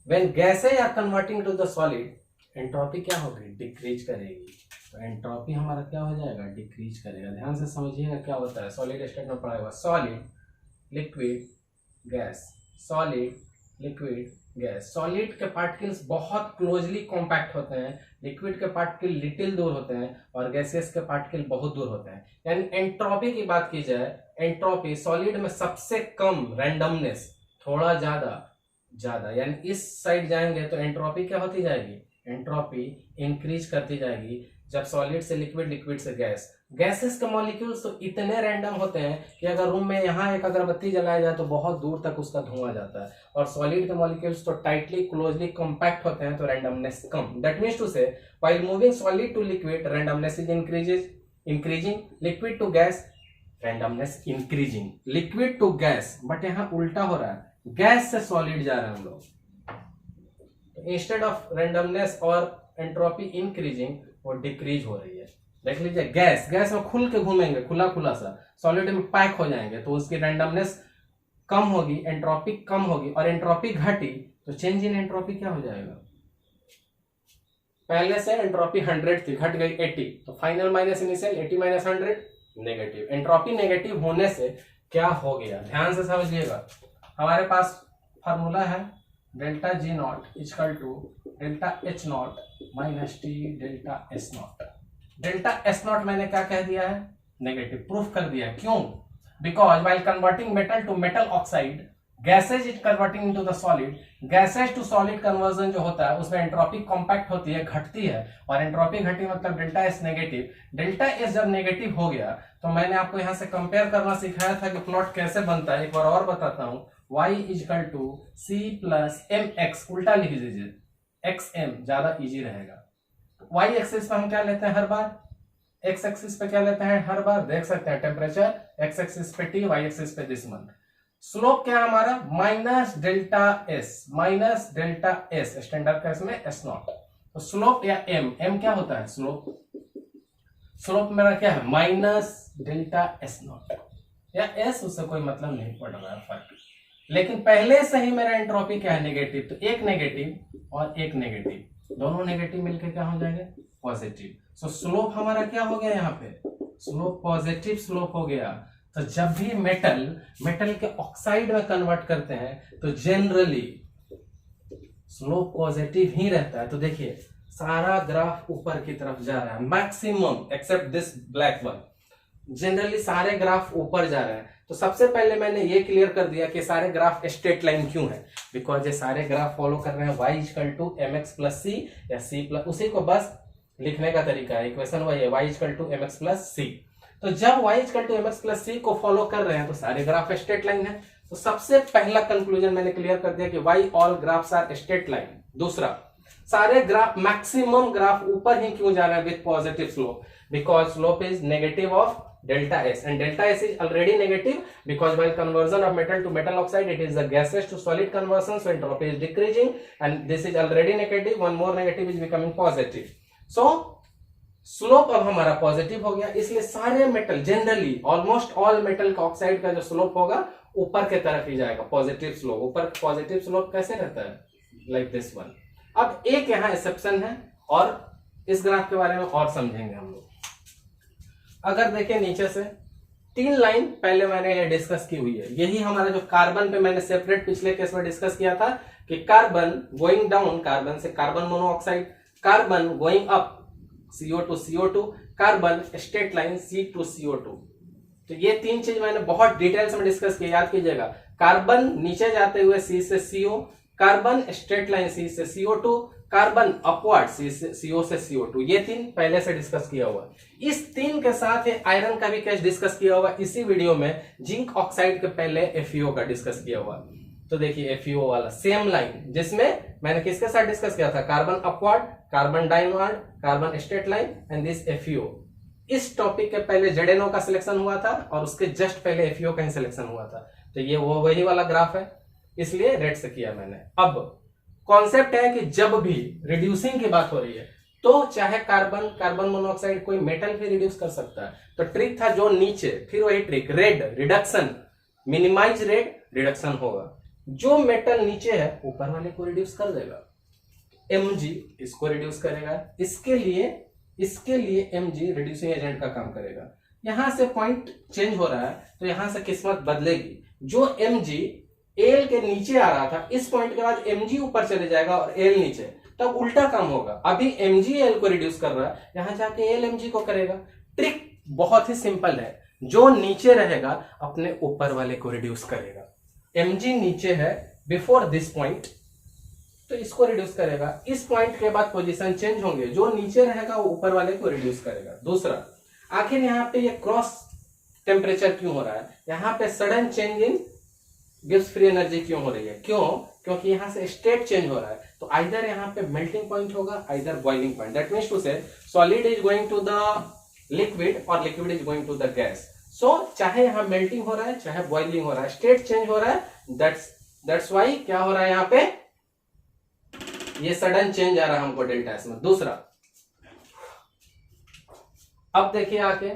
When gases are converting to the solid, entropy क्या होगी, डिक्रीज करेगी। तो एंट्रोपी हमारा क्या हो जाएगा, डिक्रीज करेगा। ध्यान से समझिएगा क्या होता है, सॉलिड स्टेट में पढ़ा हुआ, solid liquid gas, solid liquid gas. Solid के पार्टिकल्स बहुत क्लोजली कॉम्पैक्ट होते हैं, लिक्विड के पार्टिकल लिटिल दूर होते हैं, और गैसेस के पार्टिकल बहुत दूर होते हैं। यानी एंट्रोपी की बात की जाए, एंट्रोपी सॉलिड में सबसे कम, रैंडमनेस थोड़ा ज्यादा, यानी इस साइड जाएंगे तो एंट्रोपी क्या होती जाएगी, एंट्रोपी इंक्रीज करती जाएगी। जब सॉलिड से लिक्विड, लिक्विड से गैस, गैसेस के मॉलिक्यूल्स तो इतने रैंडम होते हैं कि अगर रूम में यहाँ एक अगरबत्ती जलाया जाए तो बहुत दूर तक उसका धुआं जाता है, और सॉलिड के मॉलिक्यूल्स तो टाइटली क्लोजली कॉम्पैक्ट होते हैं, तो रैंडमनेस कम। That means to say while moving solid to liquid, randomness is increasing, liquid to gas, randomness increasing, liquid to gas. But यहाँ उल्टा हो रहा है, गैस से सॉलिड जा रहे हैं हम लोग। तो इंस्टेड ऑफ रैंडमनेस और एंट्रोपी इंक्रीजिंग, वो डिक्रीज हो रही है। देख लीजिए, गैस में खुल के घूमेंगे, खुला सा, सॉलिड में पैक हो जाएंगे तो उसकी रैंडमनेस कम होगी, एंट्रोपी कम होगी, और एंट्रोपी घटी तो चेंज इन एंट्रोपी क्या हो जाएगा, पहले से एंट्रोपी 100 थी, घट गई 80, तो final minus initial, 80 minus 100 negative. Entropy negative होने से क्या हो गया, ध्यान से समझिएगा। हमारे पास फार्मूला है delta G0 equal to delta H0 minus T delta S0। Delta S0 मैंने क्या कह दिया है, नेगेटिव, प्रूफ कर दिया है। क्यों, because while converting metal to metal oxide, gases it converting into the solid, gases to solid conversion जो होता है उसमें एंट्रोपी कॉम्पैक्ट होती है, घटती है, और एंट्रोपी घटी मतलब delta S negative. Delta S जब नेगेटिव हो गया तो मैंने आपको यहां से कंपेयर करना सिखाया था कि प्लॉट कैसे बनता है, एक बार और बताता हूं। y is equal to c plus m x, उल्टा लिख दीजिए, एक्स एम ज्यादा इजी रहेगा। y एक्सिस पे हम क्या लेते हैं हर बार, x एक्सिस पे क्या लेते हैं हर बार, देख सकते हैं टेम्परेचर, x एक्सिस पे t, y एक्सिस पे दिस मंथ। स्लोप क्या है हमारा minus delta S, minus delta S, standard case में एस नॉट। तो स्लोप या एम क्या होता है स्लोप, स्लोप मेरा क्या है माइनस डेल्टा एस नॉट, या एस उससे कोई मतलब नहीं पड़ रहा है फर्क, लेकिन पहले से ही मेरा एंट्रोपी क्या है नेगेटिव, तो एक नेगेटिव और एक नेगेटिव, दोनों नेगेटिव मिलकर क्या हो जाएंगे पॉजिटिव। सो स्लोप हमारा क्या हो गया यहाँ पे, स्लोप पॉजिटिव स्लोप हो गया। तो जब भी मेटल के ऑक्साइड में कन्वर्ट करते हैं तो जनरली स्लोप पॉजिटिव ही रहता है। तो देखिए सारा ग्राफ ऊपर की तरफ जा रहा है, maximum except this black one, generally सारे ग्राफ ऊपर जा रहे हैं। तो सबसे पहले मैंने ये क्लियर कर दिया कि सारे ग्राफ स्ट्रेट लाइन क्यों है, बिकॉज ये सारे ग्राफ फॉलो कर रहे हैं y equal to M X plus C या c प्लस, उसी को बस लिखने का तरीका है, इक्वेशन वही है y equal to M X plus C. तो जब y equal to M X plus C को फॉलो कर रहे हैं तो सारे ग्राफ स्ट्रेट लाइन है। तो सबसे पहला कंक्लूजन मैंने क्लियर कर दिया कि y all graphs are straight line. दूसरा, सारे ग्राफ मैक्सिमम ग्राफ ऊपर ही क्यों जा रहे हैं with positive slope, because slope is negative of delta S, and delta S is already negative because while conversion of metal to metal oxide it is a gaseous to solid conversion, so entropy is decreasing and this is already negative, one more negative is becoming positive. So slope अब हमारा positive हो गया, इसलिए सारे metal generally almost all metal का oxide का जो slope होगा ऊपर के तरफ ही जाएगा, पॉजिटिव स्लोप। ऊपर पॉजिटिव स्लोप कैसे रहता है लाइक दिस वन। अब एक यहाँ एक्सेप्शन है और इस ग्राफ के बारे में और समझेंगे हम लोग। अगर देखें नीचे से 3 लाइन पहले मैंने ये डिस्कस की हुई है, यही हमारा जो कार्बन पे मैंने सेपरेट पिछले केस में डिस्कस किया था कि कार्बन गोइंग डाउन, कार्बन से carbon monoxide, carbon going up CO2 CO2, carbon straight line C2 CO2। तो ये 3 चीज मैंने बहुत डिटेल्स में डिस्कस किया, याद कीजिएगा। कार्बन नीचे जाते हुए C से CO, carbon straight line C से CO2, कार्बन अपवर्ड CO से CO2, ये 3 पहले से डिस्कस किया हुआ। इस 3 के साथ आयरन का भी केस डिस्कस किया हुआ इसी वीडियो में, जिंक ऑक्साइड के पहले FeO का डिस्कस किया हुआ। तो देखिए FeO वाला सेम लाइन जिसमें मैंने किसके साथ डिस्कस किया था, carbon upward, carbon downward, carbon straight line and this FeO। इस टॉपिक के पहले ZNO का सिलेक्शन हुआ था और उसके जस्ट पहले FeO का ही सिलेक्शन हुआ था। तो ये वो वही वाला ग्राफ है, इसलिए रेड से किया मैंने। अब कॉन्सेप्ट है कि जब भी रिड्यूसिंग की बात हो रही है तो चाहे कार्बन मोनोऑक्साइड कोई मेटल भी रिड्यूस कर सकता है। तो ट्रिक था जो नीचे, फिर वही trick, red reduction, minimize red reduction होगा। जो मेटल नीचे है ऊपर वाले को रिड्यूस कर देगा, Mg इसको रिड्यूस करेगा, इसके लिए Mg रिड्यूसिंग एजेंट का काम करेगा। यहां से पॉइंट चेंज हो रहा है तो यहां से किस्मत बदलेगी। जो Mg एल के नीचे आ रहा था, इस पॉइंट के बाद Mg ऊपर चले जाएगा और एल नीचे, तब उल्टा काम होगा। अभी Mg एल को रिड्यूस कर रहा है, यहां जाके एल Mg को करेगा। ट्रिक बहुत ही सिंपल है, जो नीचे रहेगा अपने ऊपर वाले को रिड्यूस करेगा। Mg नीचे है बिफोर दिस पॉइंट, तो इसको रिड्यूस करेगा। इस पॉइंट के बाद पोजीशन चेंज होंगे, जो नीचे रहेगा वो ऊपर वाले को रिड्यूस करेगा। दूसरा, आखिर यहाँ पे ये क्रॉस टेम्परेचर क्यों हो रहा है, यहाँ पे sudden change in Gibbs free energy क्यों हो रही है, क्यों, क्योंकि यहां से स्टेट चेंज हो रहा है। तो आइदर यहाँ पे मेल्टिंग पॉइंट होगा, either boiling point. That means to say solid is going to the liquid और liquid is going to the gas. So चाहे यहाँ मेल्टिंग हो रहा है चाहे बॉइलिंग हो रहा है, स्टेट चेंज हो रहा है। दैट्स वाई क्या हो रहा है यहाँ पे, ये सडन चेंज आ रहा है हमको डेल्टा एस में। दूसरा, अब देखिए आके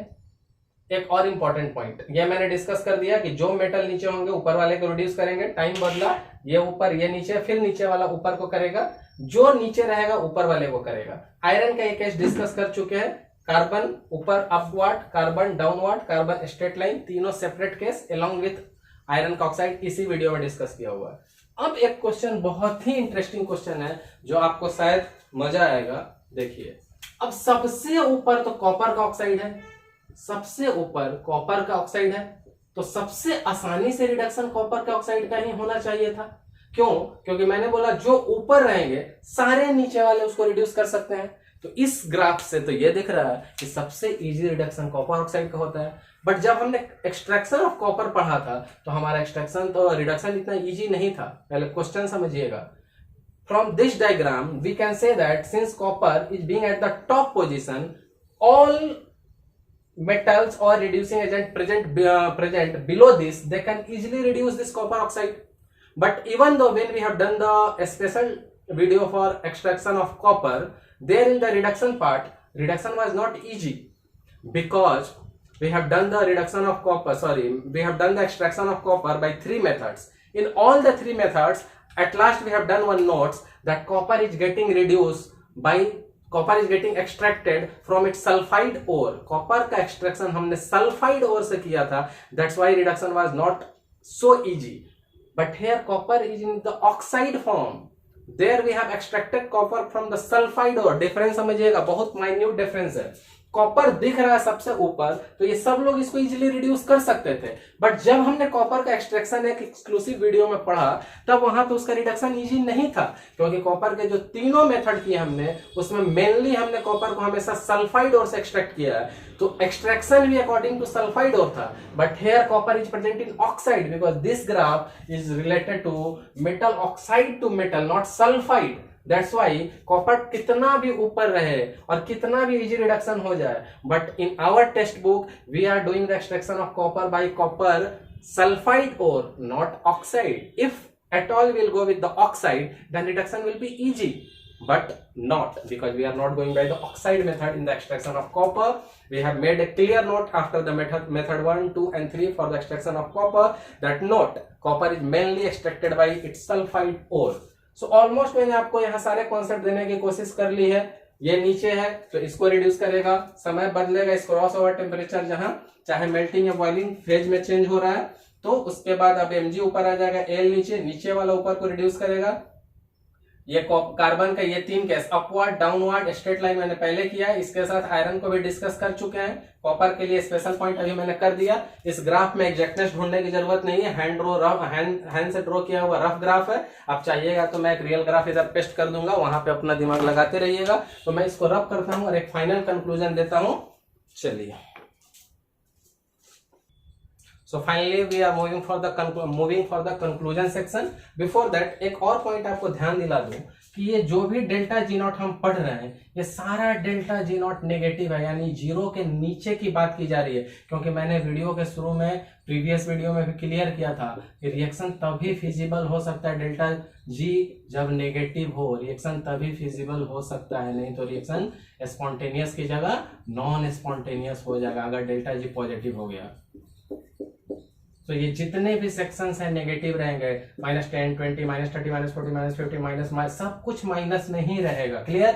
एक और इंपॉर्टेंट पॉइंट, ये मैंने डिस्कस कर दिया कि जो मेटल नीचे होंगे ऊपर वाले को रिड्यूस करेंगे, टाइम बदला, ये ऊपर ये नीचे, फिर नीचे वाला ऊपर को करेगा, जो नीचे रहेगा ऊपर वाले को करेगा। आयरन का एक केस डिस्कस कर चुके हैं, कार्बन ऊपर upward, carbon downward, carbon straight line, तीनों separate case along with iron का ऑक्साइड इसी वीडियो में डिस्कस किया हुआ है। अब एक क्वेश्चन बहुत ही इंटरेस्टिंग क्वेश्चन है जो आपको शायद मजा आएगा। देखिए, अब सबसे ऊपर तो कॉपर का ऑक्साइड है, सबसे ऊपर कॉपर का ऑक्साइड है, तो सबसे आसानी से रिडक्शन कॉपर के ऑक्साइड का ही होना चाहिए था। क्यों? क्योंकि मैंने बोला जो ऊपर रहेंगे सारे नीचे वाले उसको रिड्यूस कर सकते हैं। तो इस ग्राफ से तो ये दिख रहा है कि सबसे इजी रिडक्शन कॉपर ऑक्साइड का होता है। बट जब हमने एक्सट्रैक्शन ऑफ कॉपर पढ़ा था तो हमारा एक्सट्रैक्शन तो रिडक्शन इतना इजी नहीं था। पहले क्वेश्चन समझिएगा। From this diagram we can say that since copper is being at the top position, all metals or reducing agent present below this, they can easily reduce this copper oxide. But even though when we have done the special video for extraction of copper, there in the reduction part, reduction was not easy because we have done the reduction of copper, we have done the extraction of copper by 3 methods. In all the 3 methods, at last we have done one notes that copper is getting reduced by copper is getting extracted from its sulphide ore. Copper का extraction हमने sulphide ore से किया था, that's why reduction was not so easy. But here copper is in the oxide form, there we have extracted copper from the sulphide ore. Difference समझिएगा, बहुत minute difference है। Copper दिख रहा है सबसे ऊपर, तो ये सब लोग इसको इजीली रिड्यूस कर सकते थे। बट जब हमने कॉपर का एक्सट्रैक्शन एक एक्सक्लूसिव वीडियो में पढ़ा, तब वहां तो उसका रिडक्शन इजी नहीं था, क्योंकि कॉपर के जो तीनों मेथड किए हमने, उसमें मेनली हमने कॉपर को हमेशा सल्फाइड ओर से एक्सट्रैक्ट किया है। तो एक्सट्रैक्शन भी अकॉर्डिंग टू सल्फाइड ओर था। But here copper is present in oxide because this graph is related to metal oxide to metal, not sulphide. That's why copper कितना भी ऊपर रहे और कितना भी इजी रिडक्शन हो जाए, but in our textbook we are doing the extraction of copper by copper sulphide ore, not oxide. If at all we'll go with the oxide, then reduction will be easy, but not, because we are not going by the oxide method in the extraction of copper. We have made a clear note after the method 1, 2 and 3 for the extraction of copper, that note copper is mainly extracted by its sulfide ore. So almost मैंने आपको यहाँ सारे concept देने की कोशिश कर ली है। ये नीचे है तो इसको रिड्यूस करेगा, समय बदलेगा, इस क्रॉस ओवर टेम्परेचर जहां चाहे मेल्टिंग या बॉइलिंग फेज में चेंज हो रहा है, तो उसके बाद अब Mg ऊपर आ जाएगा, L नीचे वाला ऊपर को रिड्यूस करेगा। ये कार्बन का ये 3 case, upward, downward, straight line मैंने पहले किया है। इसके साथ आयरन को भी डिस्कस कर चुके हैं। कॉपर के लिए स्पेशल पॉइंट अभी मैंने कर दिया। इस ग्राफ में एग्जैक्टनेस ढूंढने की जरूरत नहीं है, हैंड से ड्रॉ किया हुआ रफ ग्राफ है। आप चाहिएगा तो मैं एक रियल ग्राफ इधर पेस्ट कर दूंगा, वहां पे अपना दिमाग लगाते रहिएगा। तो मैं इसको रफ करता हूं और एक फाइनल कंक्लूजन देता हूं। चलिए, So finally we are moving for the conclusion section. Before that एक और पॉइंट आपको ध्यान दिला दूं कि ये जो भी डेल्टा जी नॉट हम पढ़ रहे हैं, ये सारा डेल्टा जी नॉट नेगेटिव है, यानी जीरो के नीचे की बात की जा रही है। क्योंकि मैंने वीडियो के शुरू में, प्रीवियस वीडियो में भी क्लियर किया था कि रिएक्शन तभी फिजिबल हो सकता है डेल्टा जी जब नेगेटिव हो। रिएक्शन तभी फिजिबल हो सकता है, नहीं तो रिएक्शन स्पॉन्टेनियस की जगह नॉन स्पॉन्टेनियस हो जाएगा अगर डेल्टा जी पॉजिटिव हो गया। तो ये जितने भी सेक्शंस हैं नेगेटिव रहेंगे, -10, -20, -30, -40, -50, माइनस सब कुछ माइनस में ही रहेगा। क्लियर?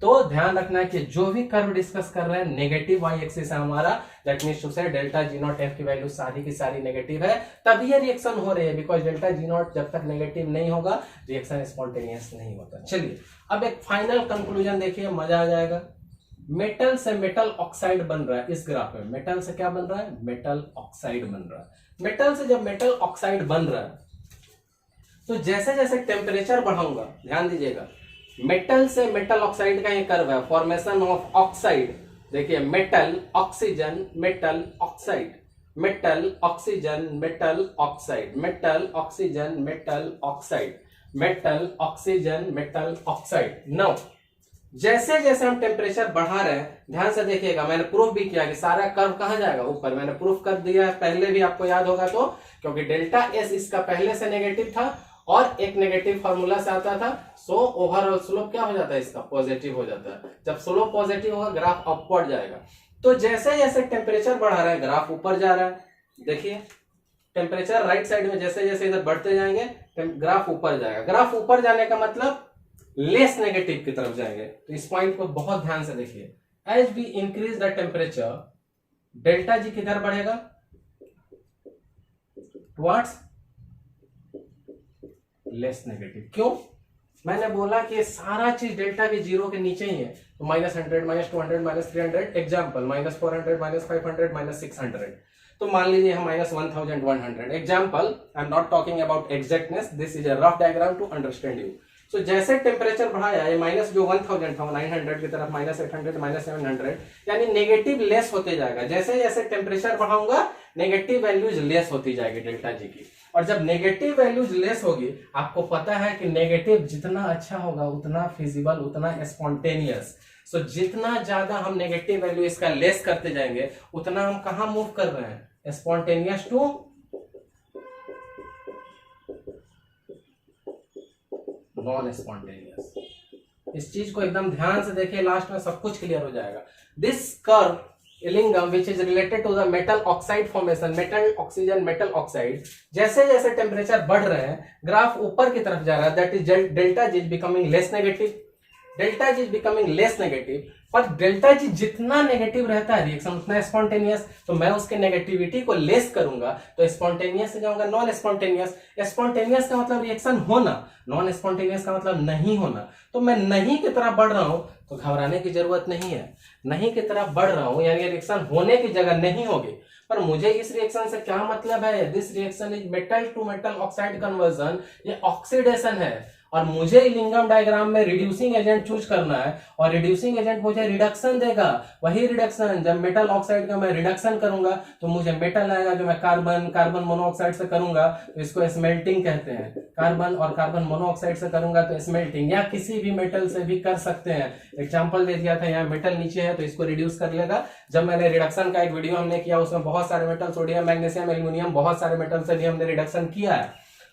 तो ध्यान रखना है कि जो भी कर्व डिस्कस कर रहे हैं नेगेटिव वाई एक्सिस है हमारा, दैट मींस टू से डेल्टा जी नॉट एफ की वैल्यू सारी की सारी नेगेटिव है, तभी ये रिएक्शन हो रही है। बिकॉज डेल्टा जी नॉट जब तक नेगेटिव नहीं होगा रिएक्शन स्पॉन्टेनियस नहीं होता। चलिए अब एक फाइनल कंक्लूजन देखिए, मजा आ जाएगा। मेटल से मेटल ऑक्साइड बन रहा है इस ग्राफ में। मेटल से क्या बन रहा है? मेटल ऑक्साइड बन रहा है। मेटल से जब मेटल ऑक्साइड बन रहा है तो जैसे जैसे टेम्परेचर बढ़ाऊंगा, ध्यान दीजिएगा, मेटल से मेटल ऑक्साइड का ये कर्व है, फॉर्मेशन ऑफ ऑक्साइड। देखिए metal oxygen metal oxide, metal oxygen metal oxide, metal oxygen metal oxide, metal oxygen metal oxide. Now जैसे जैसे हम टेम्परेचर बढ़ा रहे हैं, ध्यान से देखिएगा, मैंने प्रूफ भी किया कि सारा कर्व कहां जाएगा? ऊपर। मैंने प्रूफ कर दिया है पहले भी, आपको याद होगा तो, क्योंकि डेल्टा एस इसका पहले से नेगेटिव था और एक नेगेटिव फॉर्मूला से आता था। सो ओवरऑल स्लोप क्या हो जाता है? इसका पॉजिटिव हो जाता है। जब स्लोप पॉजिटिव होगा ग्राफ अपवर्ड जाएगा। तो जैसे जैसे टेम्परेचर बढ़ा रहे हैं ग्राफ ऊपर जा रहा है। देखिए टेम्परेचर राइट साइड में जैसे जैसे इधर बढ़ते जाएंगे ग्राफ ऊपर जाएगा। ग्राफ ऊपर जाने का मतलब लेस नेगेटिव की तरफ जाएंगे। तो इस पॉइंट को बहुत ध्यान से देखिए। As we increase the temperature, delta G किधर बढ़ेगा? Towards less negative. क्यों? मैंने बोला कि सारा चीज डेल्टा के जीरो के नीचे ही है। तो -100, -200, -300, एग्जाम्पल -400, -500, -600। तो मान लीजिए हम -1100 example, I am not talking about exactness, this is a rough diagram to understand you. So जैसे टेम्परेचर बढ़ाया, ये माइनस जो 1000 था 900 की तरफ -800 -700, यानी नेगेटिव लेस होते जाएगा। जैसे जैसे टेम्परेचर बढ़ाऊंगा नेगेटिव वैल्यूज लेस होती जाएगी डेल्टा जी की। और जब नेगेटिव वैल्यूज लेस होगी, आपको पता है कि नेगेटिव जितना अच्छा होगा उतना फिजिबल, उतना स्पॉन्टेनियस। सो जितना ज्यादा हम नेगेटिव वैल्यू इसका लेस करते जाएंगे उतना हम कहां मूव कर रहे हैं, स्पॉन्टेनियस टू नॉन स्पॉन्टेनियस। इस चीज को एकदम ध्यान से देखिए, लास्ट में सब कुछ क्लियर हो जाएगा। This curve Ellingham which is related to the metal oxide formation, metal oxygen metal oxide, जैसे जैसे टेम्परेचर बढ़ रहे हैं ग्राफ ऊपर की तरफ जा रहा है, that is delta G is becoming less negative, delta G is becoming less negative. पर डेल्टा जी जितना नेगेटिव रहता है रिएक्शन उतना स्पॉन्टेनियस, तो मैं उसके नेगेटिविटी को लेस करूंगा तो स्पॉन्टेनियस से जाऊंगा नॉन स्पॉन्टेनियस। स्पॉन्टेनियस का मतलब रिएक्शन होना, नॉन स्पॉन्टेनियस का मतलब नहीं होना। तो मैं नहीं की तरफ बढ़ रहा हूं तो घबराने की जरूरत नहीं है, नहीं की तरफ बढ़ रहा हूं यानी रिएक्शन होने की जगह नहीं होगी। पर मुझे इस रिएक्शन से क्या मतलब है, this reaction is metal to metal oxide conversion, ये ऑक्सीडेशन है। और मुझे इलिंगम डायग्राम में रिड्यूसिंग एजेंट चूज करना है और रिड्यूसिंग एजेंट मुझे रिडक्शन देगा। वही रिडक्शन जब मेटल ऑक्साइड का मैं रिडक्शन करूंगा तो मुझे मेटल आएगा, जो मैं कार्बन मोनोऑक्साइड से करूंगा तो इसको स्मेल्टिंग कहते हैं। कार्बन और कार्बन मोनोऑक्साइड से करूंगा तो स्मेल्टिंग, या किसी भी मेटल से भी कर सकते हैं। एग्जाम्पल दे दिया था, यहाँ मेटल नीचे है तो इसको रिड्यूस कर लेगा। जब मैंने रिडक्शन का एक वीडियो हमने किया उसमें बहुत सारे मेटल, सोडियम मैग्नीशियम एल्यूमिनियम, बहुत सारे मेटल से भी हमने रिडक्शन किया है।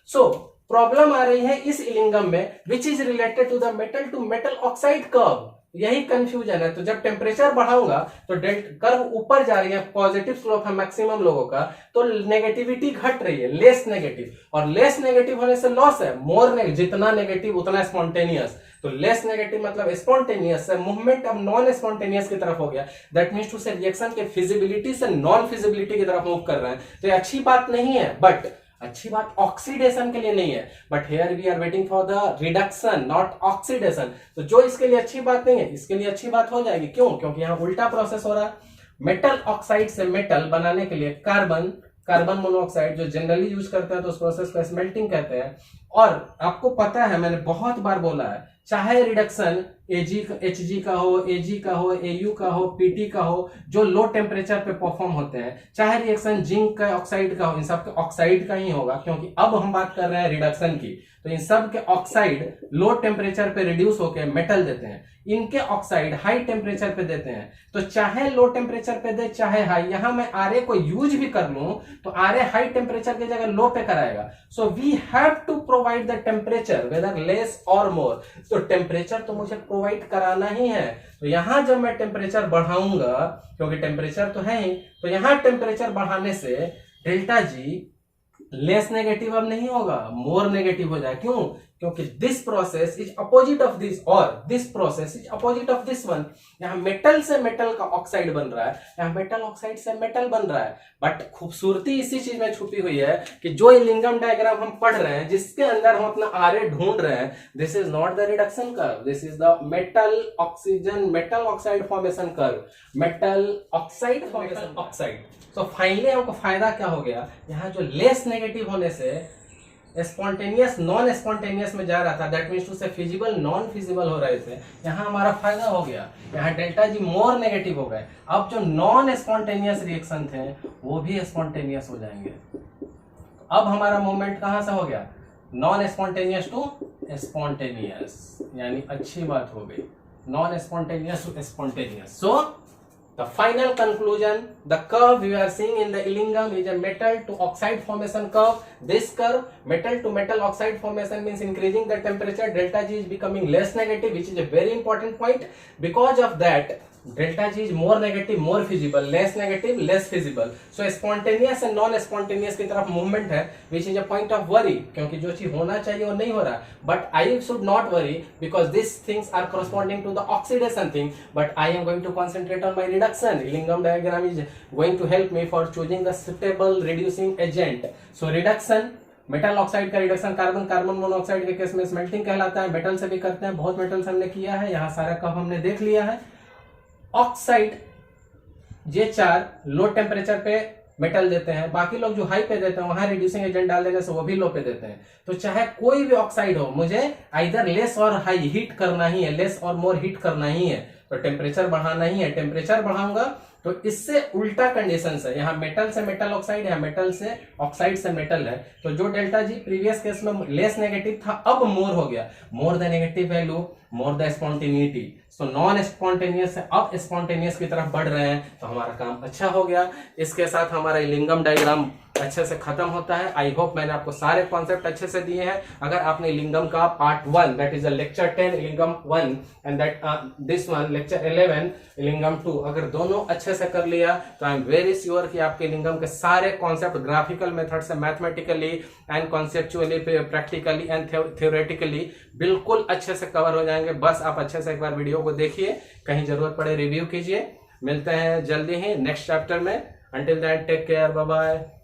सो प्रॉब्लम आ रही है इस इलिंगम में which is related to the metal to metal oxide curve, यही कंफ्यूजन है। तो जब टेम्परेचर बढ़ाऊंगा तो कर्व ऊपर जा रही है, पॉजिटिव स्लोप है मैक्सिमम लोगों का, तो नेगेटिविटी घट रही है, लेस नेगेटिव। और लेस नेगेटिव होने से लॉस है, मोर जितना नेगेटिव उतना स्पॉन्टेनियस। तो लेस नेगेटिव मतलब स्पॉन्टेनियस से मूवमेंट अब नॉन स्पॉन्टेनियस की तरफ हो गया। दैट मीन्स टू से रिएक्शन के फिजिबिलिटी से नॉन फिजिबिलिटी की तरफ मूव कर रहे हैं। तो ये अच्छी बात नहीं है, बट अच्छी बात ऑक्सीडेशन के लिए नहीं है। But here we are waiting for the reduction not oxidation. तो जो इसके लिए अच्छी बात नहीं है, इसके लिए अच्छी बात हो जाएगी। क्यों? क्योंकि यहाँ उल्टा प्रोसेस हो रहा है। मेटल ऑक्साइड से मेटल बनाने के लिए कार्बन मोनोऑक्साइड जो जनरली यूज करते हैं तो उस प्रोसेस को स्मेल्टिंग कहते हैं। और आपको पता है, मैंने बहुत बार बोला है, चाहे रिडक्शन Hg का हो, Ag का हो, Au का हो, Pt का हो, जो लो टेम्परेचर पे परफॉर्म होते हैं, चाहे रिएक्शन जिंक का ऑक्साइड का हो, इन सब के ऑक्साइड का ही होगा। क्योंकि अब हम बात कर रहे हैं रिडक्शन की, तो इन सब के ऑक्साइड लो टेम्परेचर पे रिड्यूस होकर मेटल देते हैं, इनके ऑक्साइड हाई टेम्परेचर पे देते हैं। तो चाहे लो टेम्परेचर पे दे चाहे हाई, यहां मैं Ra को यूज भी कर लूं तो Ra हाई टेम्परेचर की जगह लो पे कराएगा। So we have to provide the temperature whether less और मोर। तो टेम्परेचर तो मुझे प्रोवाइड कराना ही है। तो यहां जब मैं टेम्परेचर बढ़ाऊंगा, क्योंकि टेम्परेचर तो है ही, तो यहां टेम्परेचर बढ़ाने से डेल्टा जी लेस नेगेटिव अब नहीं होगा, मोर नेगेटिव हो जाए। क्यों? क्योंकि this process is opposite of this और this process is opposite of this one. यहाँ मेटल से मेटल का ऑक्साइड बन रहा है, यहाँ मेटल ऑक्साइड से मेटल बन रहा है। बट खूबसूरती इसी चीज में छुपी हुई है कि जो इलिंगम डायग्राम हम पढ़ रहे हैं, जिसके अंदर हम अपना Ra ढूंढ रहे हैं, this is not the reduction curve, this is the metal oxygen metal oxide formation curve, metal oxide formation oxide. तो फाइनली हमको फायदा क्या हो गया, यहाँ जो लेस नेगेटिव होने से स्पॉन्टेनियस नॉन स्पॉन्टेनियस में जा रहा था, दैट मीन्स टू से फिजिबल नॉन फिजिबल हो रहे थे, यहाँ हमारा फायदा हो गया। यहाँ डेल्टा जी मोर नेगेटिव हो गए। अब जो नॉन स्पॉन्टेनियस रिएक्शन थे वो भी स्पॉन्टेनियस हो जाएंगे। अब हमारा मूवमेंट कहां से हो गया, नॉन स्पॉन्टेनियस टू स्पॉन्टेनियस, यानी अच्छी बात हो गई, non spontaneous to spontaneous. So the final conclusion, the curve we are seeing in the Illingam is a metal to oxide formation curve. This curve, metal to metal oxide formation, means increasing the temperature, delta G is becoming less negative, which is a very important point. Because of that, delta G is more negative, more feasible, less negative, less feasible. So spontaneous and non spontaneous की तरफ movement है, which is a point of worry, क्योंकि जो चीज होना चाहिए वो नहीं हो रहा। But I should not worry because these things are corresponding to the oxidation thing. But I am going to concentrate on my reduction. Illingam diagram is going to help me for choosing the suitable reducing agent. So reduction, metal oxide का reduction carbon monoxide के case में smelting कहलाता है। Metal से भी करते हैं, बहुत मेटल से हमने किया है, यहाँ सारा कप हमने देख लिया है। ऑक्साइड J4 लो टेम्परेचर पे मेटल देते हैं, बाकी लोग जो हाई पे देते हैं वहां रिड्यूसिंग एजेंट डाल देने से वो भी लो पे देते हैं। तो चाहे कोई भी ऑक्साइड हो, मुझे आइदर लेस और हाई हीट करना ही है, लेस और मोर हीट करना ही है, तो टेम्परेचर बढ़ाना ही है। टेम्परेचर बढ़ाऊंगा तो इससे उल्टा कंडीशन है, यहाँ मेटल से मेटल ऑक्साइड, यहाँ मेटल से ऑक्साइड से मेटल है, तो जो डेल्टा जी प्रीवियस केस में लेस नेगेटिव था अब मोर हो गया, more the negative value more the spontaneity, तो नॉन स्पॉन्टेनियस से अब स्पॉन्टेनियस की तरफ बढ़ रहे हैं, तो हमारा काम अच्छा हो गया। इसके साथ हमारा लिंगम डायग्राम अच्छे से खत्म होता है। आई होप मैंने आपको सारे कॉन्सेप्ट अच्छे से दिए हैं। अगर आपने लिंगम का part 1 that is lecture 10 lingam 1 and that this one lecture 11 लिंगम 2 अगर दोनों अच्छे से कर लिया तो आई एम वेरी श्योर कि आपके लिंगम के सारे कॉन्सेप्ट ग्राफिकल मेथड से mathematically and conceptually practically and theoretically बिल्कुल अच्छे से कवर हो जाएंगे। बस आप अच्छे से एक बार वीडियो को देखिए, कहीं जरूरत पड़े रिव्यू कीजिए। मिलते हैं जल्दी ही नेक्स्ट चैप्टर में। Until then, take care. Bye bye.